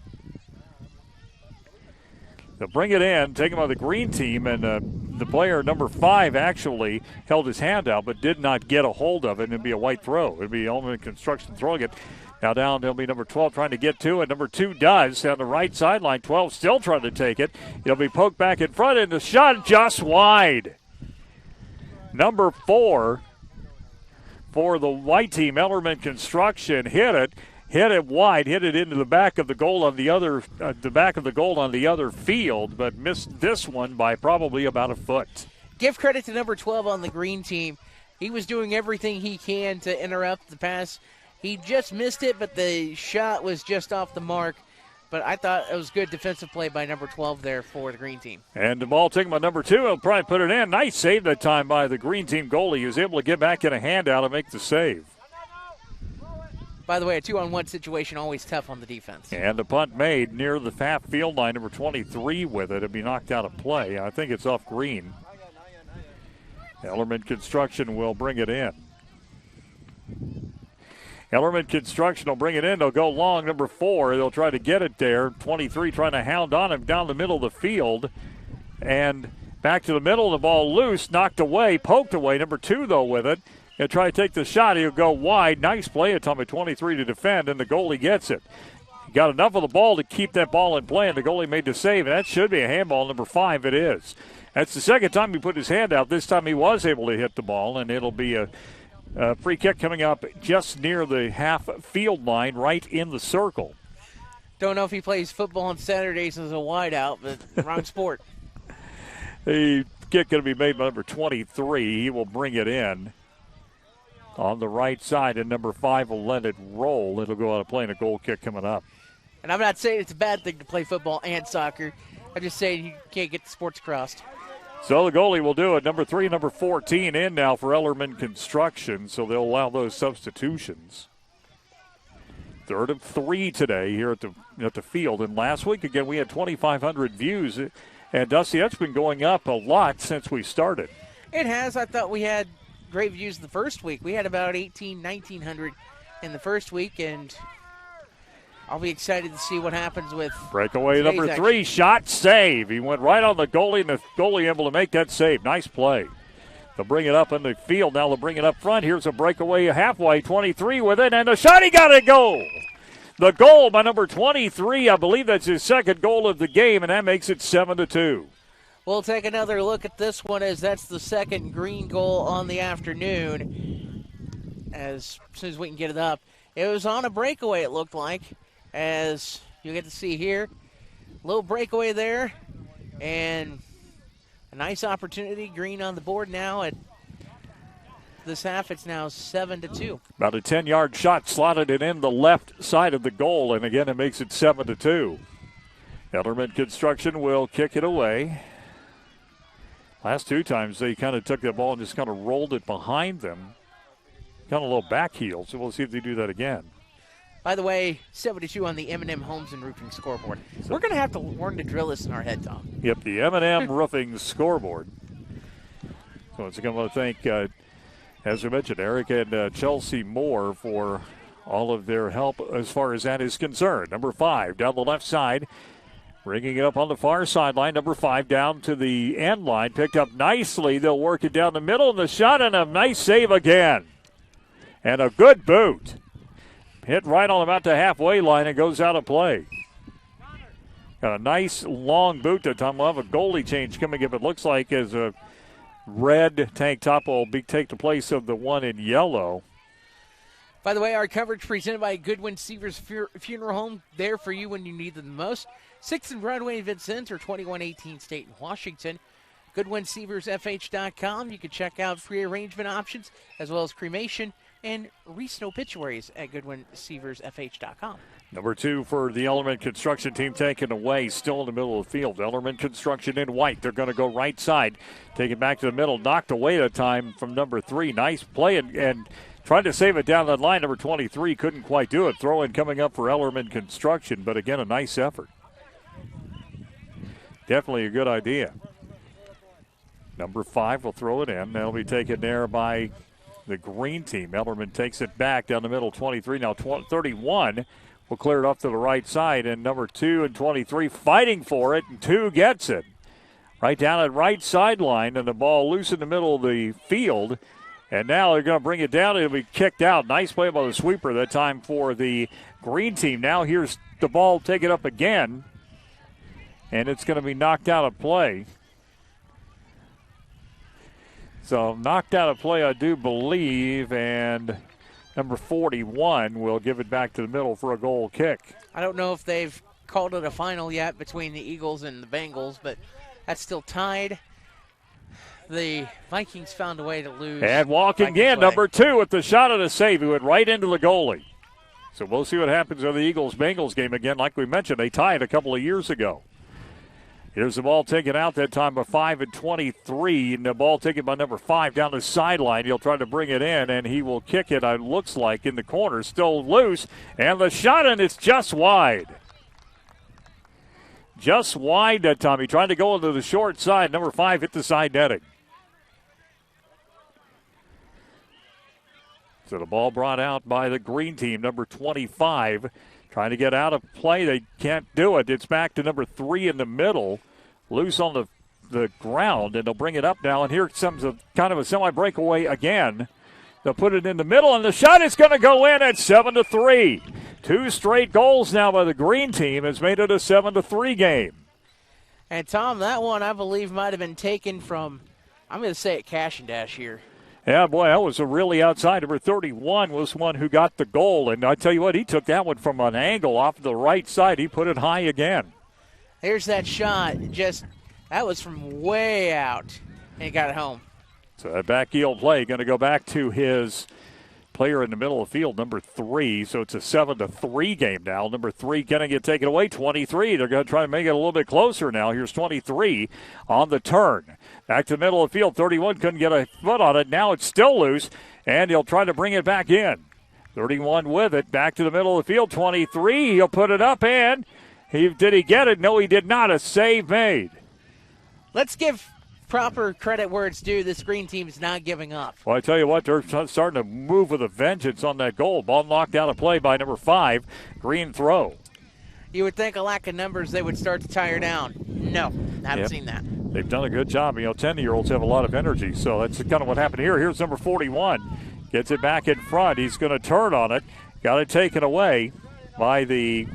They'll bring it in, take him on the green team, and the player, number 5, actually held his hand out but did not get a hold of it, and it'd be a white throw. It'd be Ellerman Construction throwing it. Now down, it'll be number 12 trying to get to it. Number 2 does down the right sideline. 12 still trying to take it. It'll be poked back in front, and the shot just wide. Number 4 for the white team, Ellerman Construction, hit it wide, hit it into the back of the goal on the other field, but missed this one by probably about a foot. Give credit to number 12 on the green team. He was doing everything he can to interrupt the pass. He just missed it, but the shot was just off the mark. But I thought it was good defensive play by number 12 there for the green team. And the ball taken by number 2. He'll probably put it in. Nice save that time by the green team goalie. He was able to get back in a handout and make the save. By the way, a 2-on-1 situation always tough on the defense. And the punt made near the half field line. Number 23 with it. It'll be knocked out of play. I think it's off green. Ellerman Construction will bring it in. Ellerman Construction will bring it in. They'll go long, number 4. They'll try to get it there. 23 trying to hound on him down the middle of the field. And back to the middle. The ball loose, knocked away, poked away. Number 2, though, with it. He'll try to take the shot. He'll go wide. Nice play at number 23 to defend, and the goalie gets it. He got enough of the ball to keep that ball in play, and the goalie made the save. And that should be a handball. Number 5, it is. That's the second time he put his hand out. This time he was able to hit the ball, and it'll be a free kick coming up just near the half field line, right in the circle. Don't know if he plays football on Saturdays as a wideout, but wrong sport. The kick going to be made by number 23. He will bring it in on the right side, and number 5 will let it roll. It'll go out of play, and a goal kick coming up. And I'm not saying it's a bad thing to play football and soccer. I'm just saying you can't get the sports crossed. So the goalie will do it. Number 3, number 14 in now for Ellerman Construction, so they'll allow those substitutions. 3rd of 3 today here at the field. And last week, again, we had 2,500 views. And, Dusty, that's been going up a lot since we started. It has. I thought we had great views the first week. We had about 1,900 in the first week, and I'll be excited to see what happens with breakaway number 3, shot, save. He went right on the goalie, and the goalie able to make that save. Nice play. They'll bring it up in the field. Now they'll bring it up front. Here's a breakaway halfway, 23 with it, and the shot, he got a goal. The goal by number 23, I believe that's his second goal of the game, and that makes it 7-2. We'll take another look at this one as that's the second green goal on the afternoon. As soon as we can get it up. It was on a breakaway, it looked like, as you get to see here. Little breakaway there, and a nice opportunity. Green on the board now at this half. It's now 7-2. About a 10-yard shot, slotted it in the left side of the goal, and again it makes it 7-2. Ellerman Construction will kick it away. Last 2 times they kind of took the ball and just kind of rolled it behind them. Got a little back heel, so we'll see if they do that again. By the way, 72 on the M&M Homes and Roofing scoreboard. We're going to have to learn to drill this in our head, Tom. Yep, the M&M Roofing scoreboard. So it's going to thank, as we mentioned, Eric and Chelsea Moore for all of their help as far as that is concerned. Number 5 down the left side, bringing it up on the far sideline. Number 5 down to the end line, picked up nicely. They'll work it down the middle, and the shot, and a nice save again. And a good boot. Hit right on about the halfway line and goes out of play. Got a nice long boot that time. We'll have a goalie change coming up. It looks like as a red tank top will take the place of the one in yellow. By the way, our coverage presented by Goodwin Seavers Funeral Home, there for you when you need them the most. 6th and Broadway in Vincennes or 2118 State in Washington. GoodwinSeaversFH.com. You can check out pre-arrangement options as well as cremation and Reese obituaries at GoodwinSeaversFH.com. Number 2 for the Ellerman Construction team taken away, still in the middle of the field. Ellerman Construction in white. They're going to go right side. Take it back to the middle. Knocked away at a time from number 3. Nice play and tried to save it down that line. Number 23 couldn't quite do it. Throw in coming up for Ellerman Construction, but again, a nice effort. Definitely a good idea. Number 5 will throw it in. That'll be taken there by the green team. Ellerman takes it back down the middle, 23. Now 31 will clear it off to the right side, and number 2 and 23 fighting for it, and 2 gets it. Right down at right sideline, and the ball loose in the middle of the field. And now they're going to bring it down. It'll be kicked out. Nice play by the sweeper that time for the green team. Now here's the ball taken up again, and it's going to be knocked out of play. So knocked out of play, I do believe, and number 41 will give it back to the middle for a goal kick. I don't know if they've called it a final yet between the Eagles and the Bengals, but that's still tied. The Vikings found a way to lose. And walking in, number 2 with the shot and a save. He went right into the goalie. So we'll see what happens in the Eagles-Bengals game again. Like we mentioned, they tied a couple of years ago. Here's the ball taken out that time by 5 and 23. And the ball taken by number 5 down the sideline. He'll try to bring it in, and he will kick it, it looks like, in the corner. Still loose. And the shot, and it's just wide. Just wide that time. He tried to go into the short side. Number 5 hit the side netting. So the ball brought out by the green team, number 25. Trying to get out of play. They can't do it. It's back to number 3 in the middle. Loose on the ground, and they'll bring it up now. And here comes a kind of a semi-breakaway again. They'll put it in the middle, and the shot is going to go in at 7-3. 2 straight goals now by the green team has made it a 7-3 game. And, Tom, that one I believe might have been taken from, I'm going to say it, Cash and Dash here. Yeah, boy, that was a really outside. Number 31 was one who got the goal. And I tell you what, he took that one from an angle off the right side. He put it high again. Here's that shot. That was from way out. And he got it home. So that back heel play going to go back to his player in the middle of the field, number 3. So it's a 7-3 game now. Number 3 going to get taken away. 23. They're going to try to make it a little bit closer now. Here's 23 on the turn. Back to the middle of the field. 31 couldn't get a foot on it. Now it's still loose, and he'll try to bring it back in. 31 with it. Back to the middle of the field. 23. He'll put it up, and did he get it? No, he did not. A save made. Let's give proper credit where it's due. This green team is not giving up. Well, I tell you what, they're starting to move with a vengeance on that goal. Ball knocked out of play by number 5. Green throw. You would think a lack of numbers, they would start to tire down. No, haven't seen that. They've done a good job. 10-year-olds have a lot of energy, so that's kind of what happened here. Here's number 41. Gets it back in front. He's going to turn on it. Got it taken away by the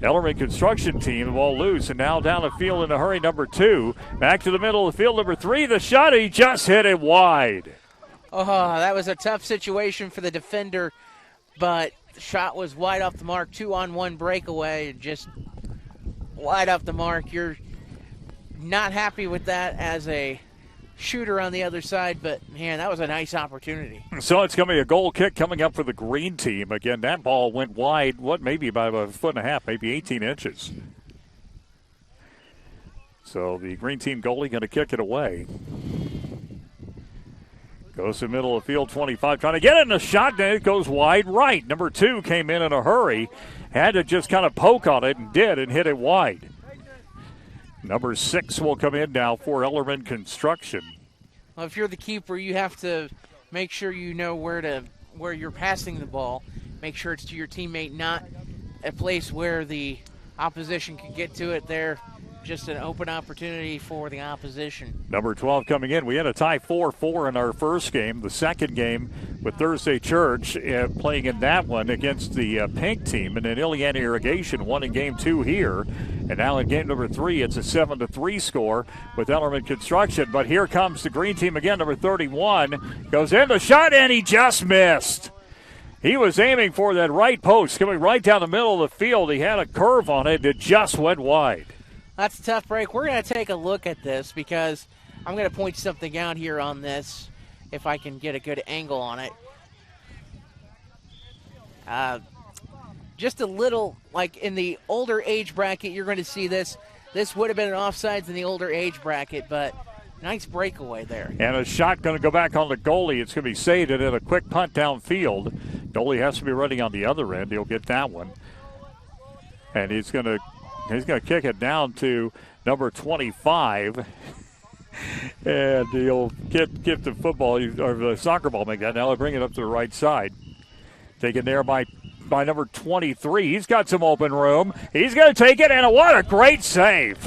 Ellerman Construction team. The ball loose, and now down the field in a hurry, number 2. Back to the middle of the field, number 3. The shot, he just hit it wide. Oh, that was a tough situation for the defender, but the shot was wide off the mark. 2-on-1 breakaway, just wide off the mark. You're not happy with that as a shooter on the other side, but, man, that was a nice opportunity. So it's going to be a goal kick coming up for the green team. Again, that ball went wide, maybe about a foot and a half, maybe 18 inches. So the green team goalie going to kick it away. Goes to the middle of the field, 25, trying to get it in a shot, and it goes wide right. Number 2 came in a hurry, had to just kind of poke on it, and did, and hit it wide. Number 6 will come in now for Ellerman Construction. Well, if you're the keeper, you have to make sure you know where you're passing the ball. Make sure it's to your teammate, not a place where the opposition can get to it there. Just an open opportunity for the opposition. Number 12 coming in. We had a tie 4-4 in our first game. The second game with Thursday Church playing in that one against the Pink team. And then Illiana Irrigation won in game 2 here. And now in game number 3, it's a 7-3 score with Ellerman Construction. But here comes the green team again. Number 31 goes in the shot, and he just missed. He was aiming for that right post, coming right down the middle of the field. He had a curve on it. It just went wide. That's a tough break. We're going to take a look at this because I'm going to point something out here on this if I can get a good angle on it. Just a little, like in the older age bracket, you're going to see this. This would have been an offsides in the older age bracket, but nice breakaway there. And a shot going to go back on the goalie. It's going to be saved and then a quick punt downfield. Goalie has to be ready on the other end. He'll get that one. And he's going to kick it down to number 25. And he'll get the football, or the soccer ball, make that. Now he'll bring it up to the right side. Taken there by number 23. He's got some open room. He's going to take it, and what a great save.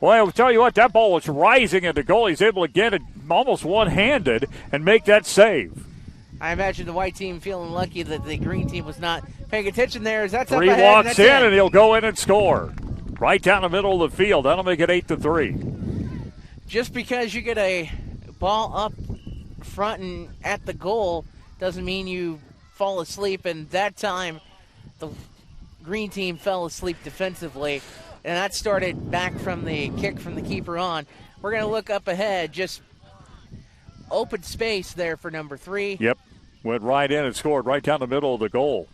Boy, I'll tell you what, that ball was rising, and the goalie's able to get it almost one-handed and make that save. I imagine the white team feeling lucky that the green team was not paying attention there. As that's 3 up ahead, walks in, and he'll go in and score. Right down the middle of the field. That'll make it 8-3. Just because you get a ball up front and at the goal doesn't mean you fall asleep. And that time, the green team fell asleep defensively. And that started back from the kick from the keeper on. We're going to look up ahead. Just open space there for number 3. Yep. Went right in and scored right down the middle of the goal.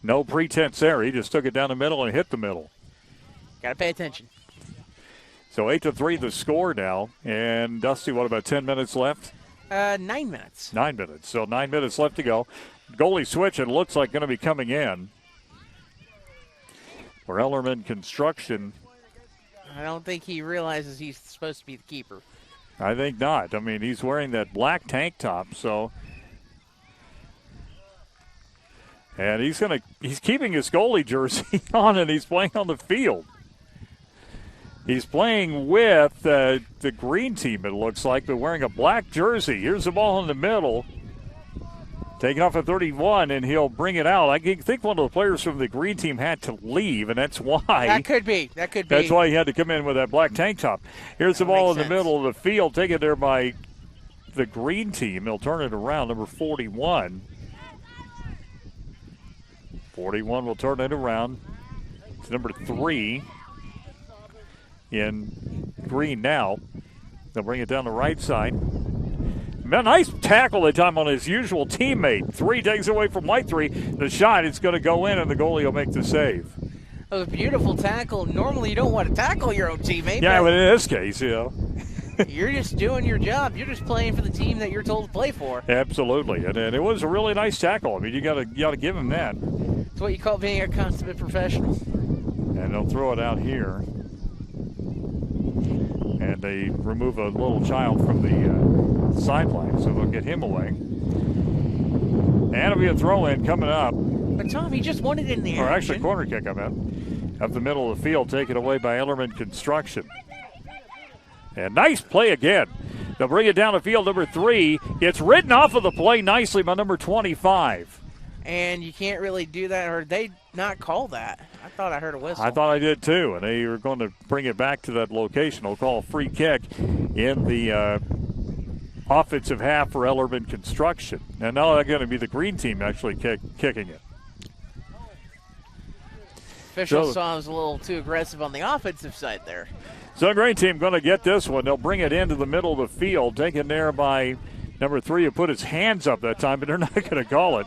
No pretense there. He just took it down the middle and hit the middle. Got to pay attention. So 8-3 the score now. And Dusty, what, about 10 minutes left? 9 minutes. 9 minutes. So 9 minutes left to go. Goalie switch, and looks like going to be coming in for Ellerman Construction. I don't think he realizes he's supposed to be the keeper. I think not. I mean, he's wearing that black tank top, so. And he's keeping his goalie jersey on, and he's playing on the field. He's playing with the green team, it looks like, but wearing a black jersey. Here's the ball in the middle. Taking off at 31, and he'll bring it out. I think one of the players from the green team had to leave, and that's why. That could be. That's why he had to come in with that black tank top. Here's the ball in the middle of the field, taken there by the green team. He'll turn it around, number 41. 41 will turn it around. It's number 3 in green now. They'll bring it down the right side. Nice tackle that time on his usual teammate. 3 takes away from white 3. The shot is going to go in, and the goalie will make the save. That was a beautiful tackle. Normally you don't want to tackle your own teammate. Yeah, but in this case, You're just doing your job. You're just playing for the team that you're told to play for. Absolutely, and it was a really nice tackle. I mean, you got to give him that. It's what you call being a consummate professional. And they'll throw it out here. And they remove a little child from the sideline, so they'll get him away. And it'll be a throw-in coming up. But, Tom, he just won it in the action. Or actually, corner kick, I meant. Up the middle of the field, taken away by Ellerman Construction. And nice play again. They'll bring it down the field, number 3. It's ridden off of the play nicely by number 25. And you can't really do that, or they not call that. I thought I heard a whistle. I thought I did too, and they were going to bring it back to that location. They'll call a free kick in the offensive half for Ellerman Construction. And now they're going to be the green team actually kicking it. Official saw was a little too aggressive on the offensive side there. So green team going to get this one. They'll bring it into the middle of the field, taken there by number 3 who put his hands up that time, but they're not going to call it.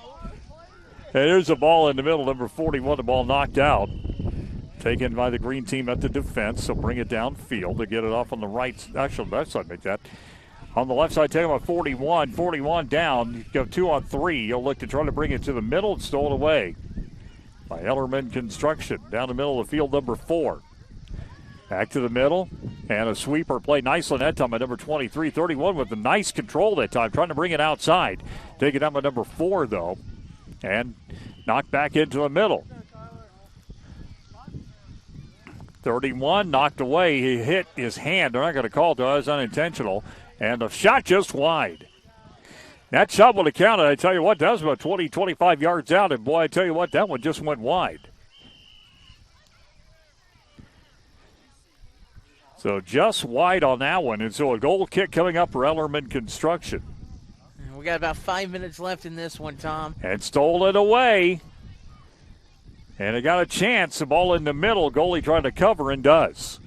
And there's the ball in the middle, number 41, the ball knocked out. Taken by the green team at the defense, so bring it downfield to get it off on the right, actually left side, make that. On the left side, taking about 41. 41 down. You go 2 on 3. You'll look to try to bring it to the middle and stolen away by Ellerman Construction. Down the middle of the field, number 4. Back to the middle, and a sweeper played nicely that time by number 23. 31 with a nice control that time, trying to bring it outside. Take it down by number 4, though, and knocked back into the middle. 31 knocked away. He hit his hand. They're not going to call it, though. It was unintentional. And the shot just wide. That shot would have counted. I tell you what, that was about 20, 25 yards out. And, boy, I tell you what, that one just went wide. So just wide on that one. And so a goal kick coming up for Ellerman Construction. We got about 5 minutes left in this one, Tom. And stole it away. And it got a chance. The ball in the middle. Goalie trying to cover and does.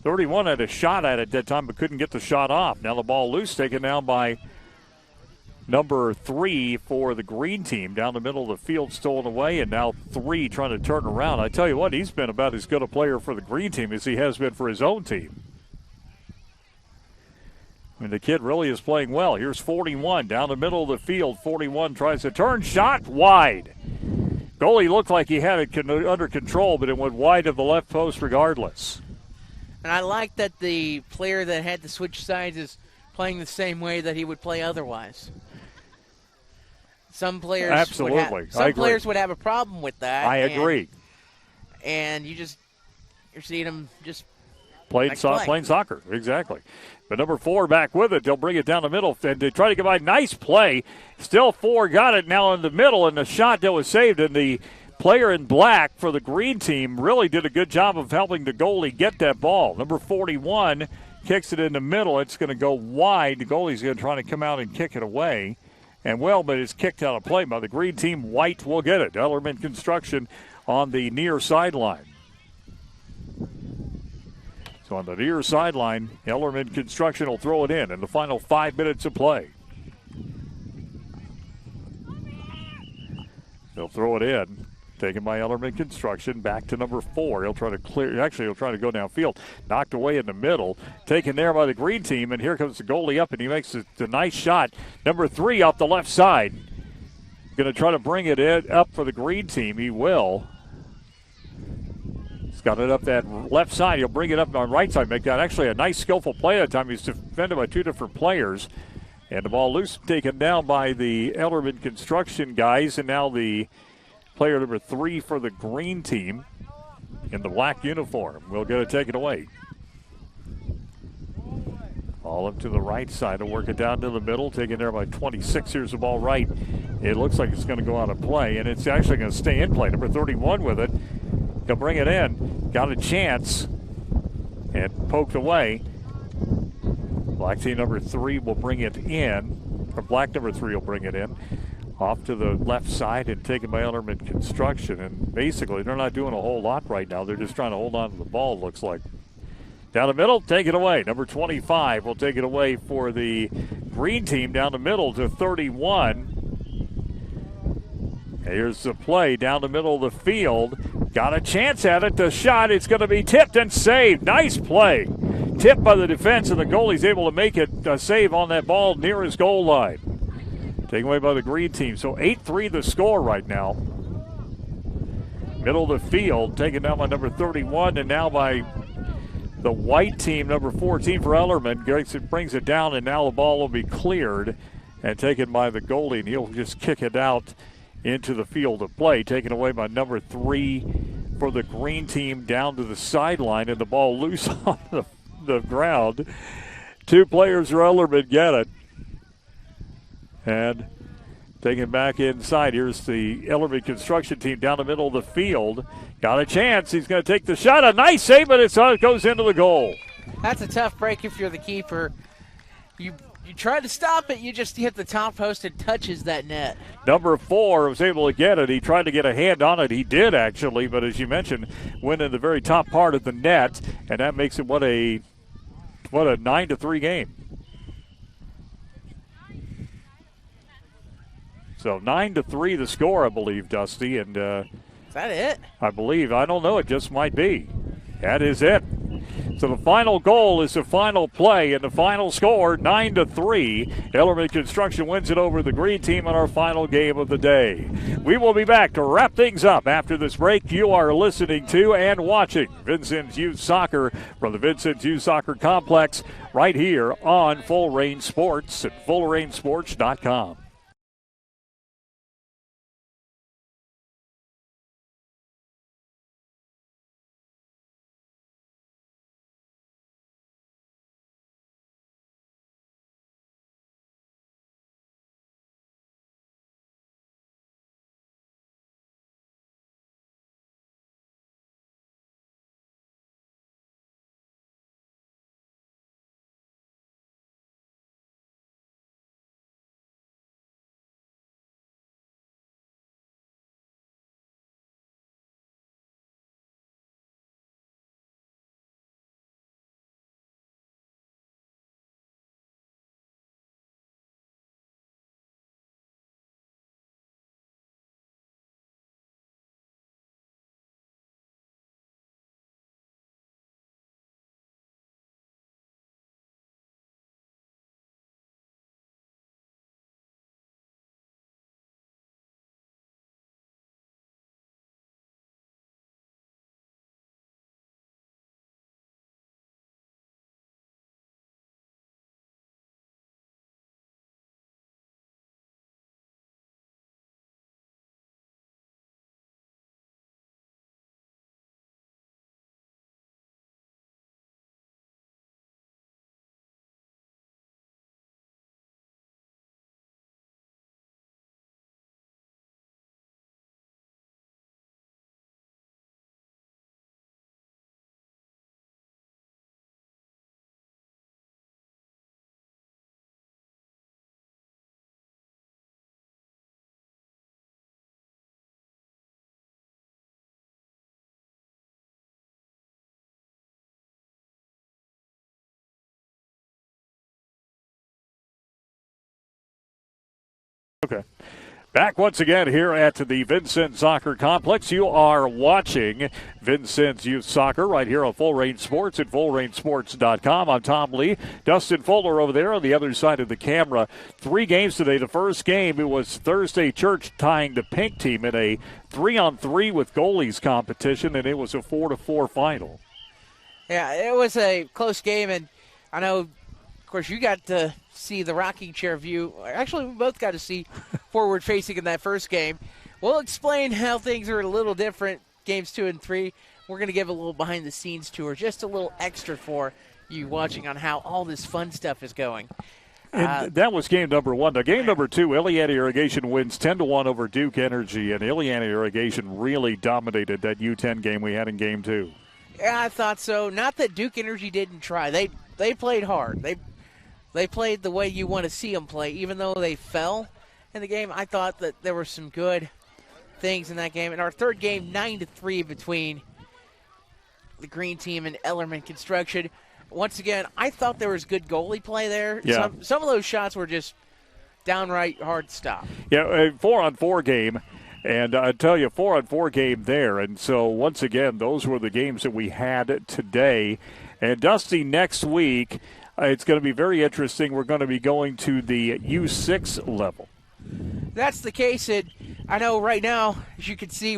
31 had a shot at it that time but couldn't get the shot off. Now the ball loose, taken down by number 3 for the green team. Down the middle of the field, stolen away, and now 3 trying to turn around. I tell you what, he's been about as good a player for the green team as he has been for his own team. I mean, the kid really is playing well. Here's 41 down the middle of the field. 41 tries to turn, shot wide. Goalie looked like he had it under control, but it went wide of the left post regardless. And I like that the player that had to switch sides is playing the same way that he would play otherwise. Some players absolutely. Players would have a problem with that. I agree. And you're seeing them just playing soccer. Exactly. But number 4 back with it. They'll bring it down the middle and they try to get by. Nice play. Still 4 got it now in the middle, and the shot that was saved. And the player in black for the green team really did a good job of helping the goalie get that ball. Number 41 kicks it in the middle. It's going to go wide. The goalie's going to try to come out and kick it away. And well, but it's kicked out of play by the green team. White will get it. Ellerman Construction on the near sideline. So on the near sideline, Ellerman Construction will throw it in the final 5 minutes of play. They'll throw it in. Taken by Ellerman Construction. Back to number 4. He'll try to clear. Actually, he'll try to go downfield. Knocked away in the middle. Taken there by the green team. And here comes the goalie up, and he makes a nice shot. Number 3 off the left side. Going to try to bring it up for the green team. He will. He's got it up that left side. He'll bring it up on the right side. Make that actually a nice, skillful play that time. He's defended by 2 different players. And the ball loose, taken down by the Ellerman Construction guys. And now the player number 3 for the green team in the black uniform will get it taken away. All up to the right side to work it down to the middle. Taken there by 26. Here's the ball right. It looks like it's going to go out of play, and it's actually going to stay in play. Number 31 with it. He'll bring it in. Got a chance and poked away. Black team number 3 will bring it in. Or black number 3 will bring it in. Off to the left side and taken by Ellerman Construction. And basically, they're not doing a whole lot right now. They're just trying to hold on to the ball, it looks like. Down the middle, take it away. Number 25 will take it away for the green team down the middle to 31. Here's the play down the middle of the field. Got a chance at it. The shot, it's going to be tipped and saved. Nice play. Tipped by the defense, and the goalie's able to make it a save on that ball near his goal line. Taken away by the green team. So 8-3 the score right now. Middle of the field, taken down by number 31, and now by the white team, number 14 for Ellerman. Brings it down, and now the ball will be cleared and taken by the goalie, and he'll just kick it out into the field of play. Taken away by number 3 for the green team down to the sideline, and the ball loose on the ground. 2 players for Ellerman get it. And taking back inside. Here's the Ellerman Construction team down the middle of the field. Got a chance. He's going to take the shot. A nice save, but it goes into the goal. That's a tough break if you're the keeper. You try to stop it. You just hit the top post and touches that net. Number 4 was able to get it. He tried to get a hand on it. He did, actually, but as you mentioned, went in the very top part of the net, and that makes it what a 9-3 game. So 9-3 the score, I believe, Dusty. And is that it? I believe. I don't know. It just might be. That is it. So the final goal is the final play, and the final score, 9-3. Ellerman Construction wins it over the green team in our final game of the day. We will be back to wrap things up after this break. You are listening to and watching Vincennes Youth Soccer from the Vincennes Youth Soccer Complex right here on Full Range Sports at fullrangesports.com. Okay. Back once again here at the Vincennes Soccer Complex. You are watching Vincennes Youth Soccer right here on Full Range Sports at fullrangesports.com. I'm Tom Lee. Dustin Fuller over there on the other side of the camera. 3 games today. The first game, it was Thursday Church tying the pink team in a 3-on-3 with goalies competition, and it was a 4-4 final. Yeah, it was a close game, and I know, of course, you got to see the rocking chair view. Actually, we both got to see forward facing in that first game. We'll explain how things are a little different, games 2 and 3. We're going to give a little behind-the-scenes tour, just a little extra for you watching on how all this fun stuff is going. And that was game number 1. Now, game number 2, Illiana Irrigation wins 10-1 over Duke Energy, and Illiana Irrigation really dominated that U-10 game we had in game 2. Yeah, I thought so. Not that Duke Energy didn't try. They played hard. They played the way you want to see them play, even though they fell in the game. I thought that there were some good things in that game. In our third game, 9-3 between the green team and Ellerman Construction. Once again, I thought there was good goalie play there. Yeah. Some of those shots were just downright hard to stop. Yeah, a 4-on-4 game. And I tell you, 4-on-4 game there. And so, once again, those were the games that we had today. And, Dusty, next week, it's going to be very interesting. We're going to be going to the U6 level. That's the case. And I know right now, as you can see,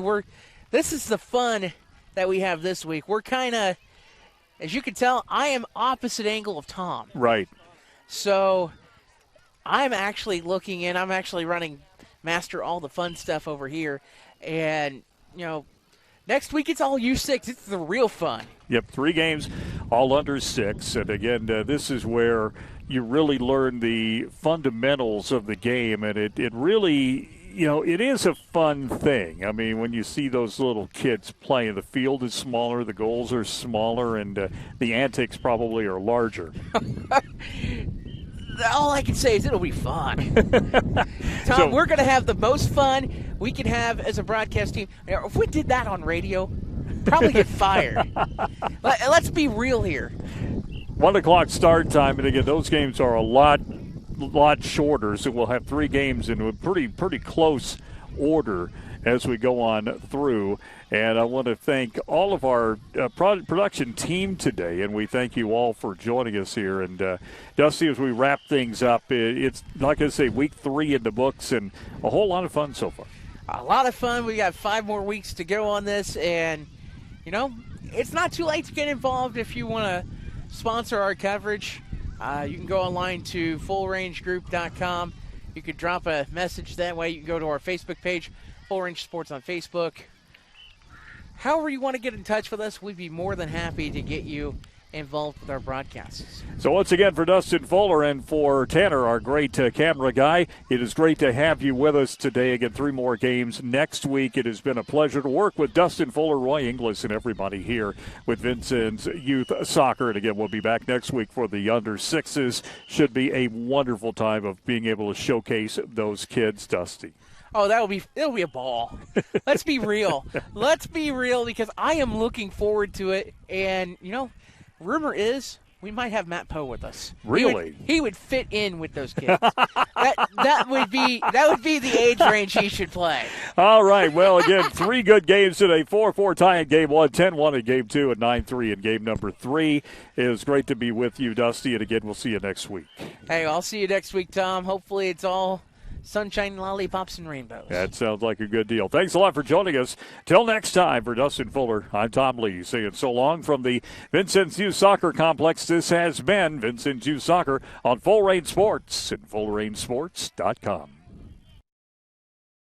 this is the fun that we have this week. We're kind of, as you can tell, I am opposite angle of Tom. Right. So I'm actually looking in. I'm actually running master all the fun stuff over here. And, next week it's all U6. It's the real fun. Yep, 3 games, all under 6. And again, this is where you really learn the fundamentals of the game. And it really, it is a fun thing. I mean, when you see those little kids playing, the field is smaller, the goals are smaller, and the antics probably are larger. All I can say is it'll be fun. Tom, we're going to have the most fun we can have as a broadcast team. If we did that on radio, probably get fired. Let's be real here. 1 o'clock start time, and again, those games are a lot shorter, so we'll have 3 games in a pretty close order. as we go on through. And I want to thank all of our production team today, and we thank you all for joining us here. And Dusty, as we wrap things up, it's like I say, week 3 in the books, and a whole lot of fun so far. A lot of fun. We got 5 more weeks to go on this, and it's not too late to get involved if you want to sponsor our coverage. You can go online to fullrangegroup.com. You could drop a message that way. You can go to our Facebook page, Full Range Sports on Facebook. However you want to get in touch with us, we'd be more than happy to get you involved with our broadcasts. So once again, for Dustin Fuller and for Tanner, our great camera guy, it is great to have you with us today. Again, 3 more games next week. It has been a pleasure to work with Dustin Fuller, Roy Inglis, and everybody here with Vincennes Youth Soccer. And again, we'll be back next week for the under-6s. Should be a wonderful time of being able to showcase those kids, Dusty. Oh, it'll be a ball. Let's be real. Let's be real, because I am looking forward to it. And, rumor is we might have Matt Poe with us. Really? He would fit in with those kids. that would be the age range he should play. All right. Well, again, 3 good games today. 4-4 tie in game 1, 10-1 in game 2, and 9-3 in game number 3. It was great to be with you, Dusty. And again, we'll see you next week. Hey, I'll see you next week, Tom. Hopefully it's all sunshine, lollipops, and rainbows. That sounds like a good deal. Thanks a lot for joining us. Till next time, for Dustin Fuller, I'm Tom Lee, saying so long from the Vincennes Youth Soccer Complex. This has been Vincennes Youth Soccer on Full Range Sports and FullRangeSports.com.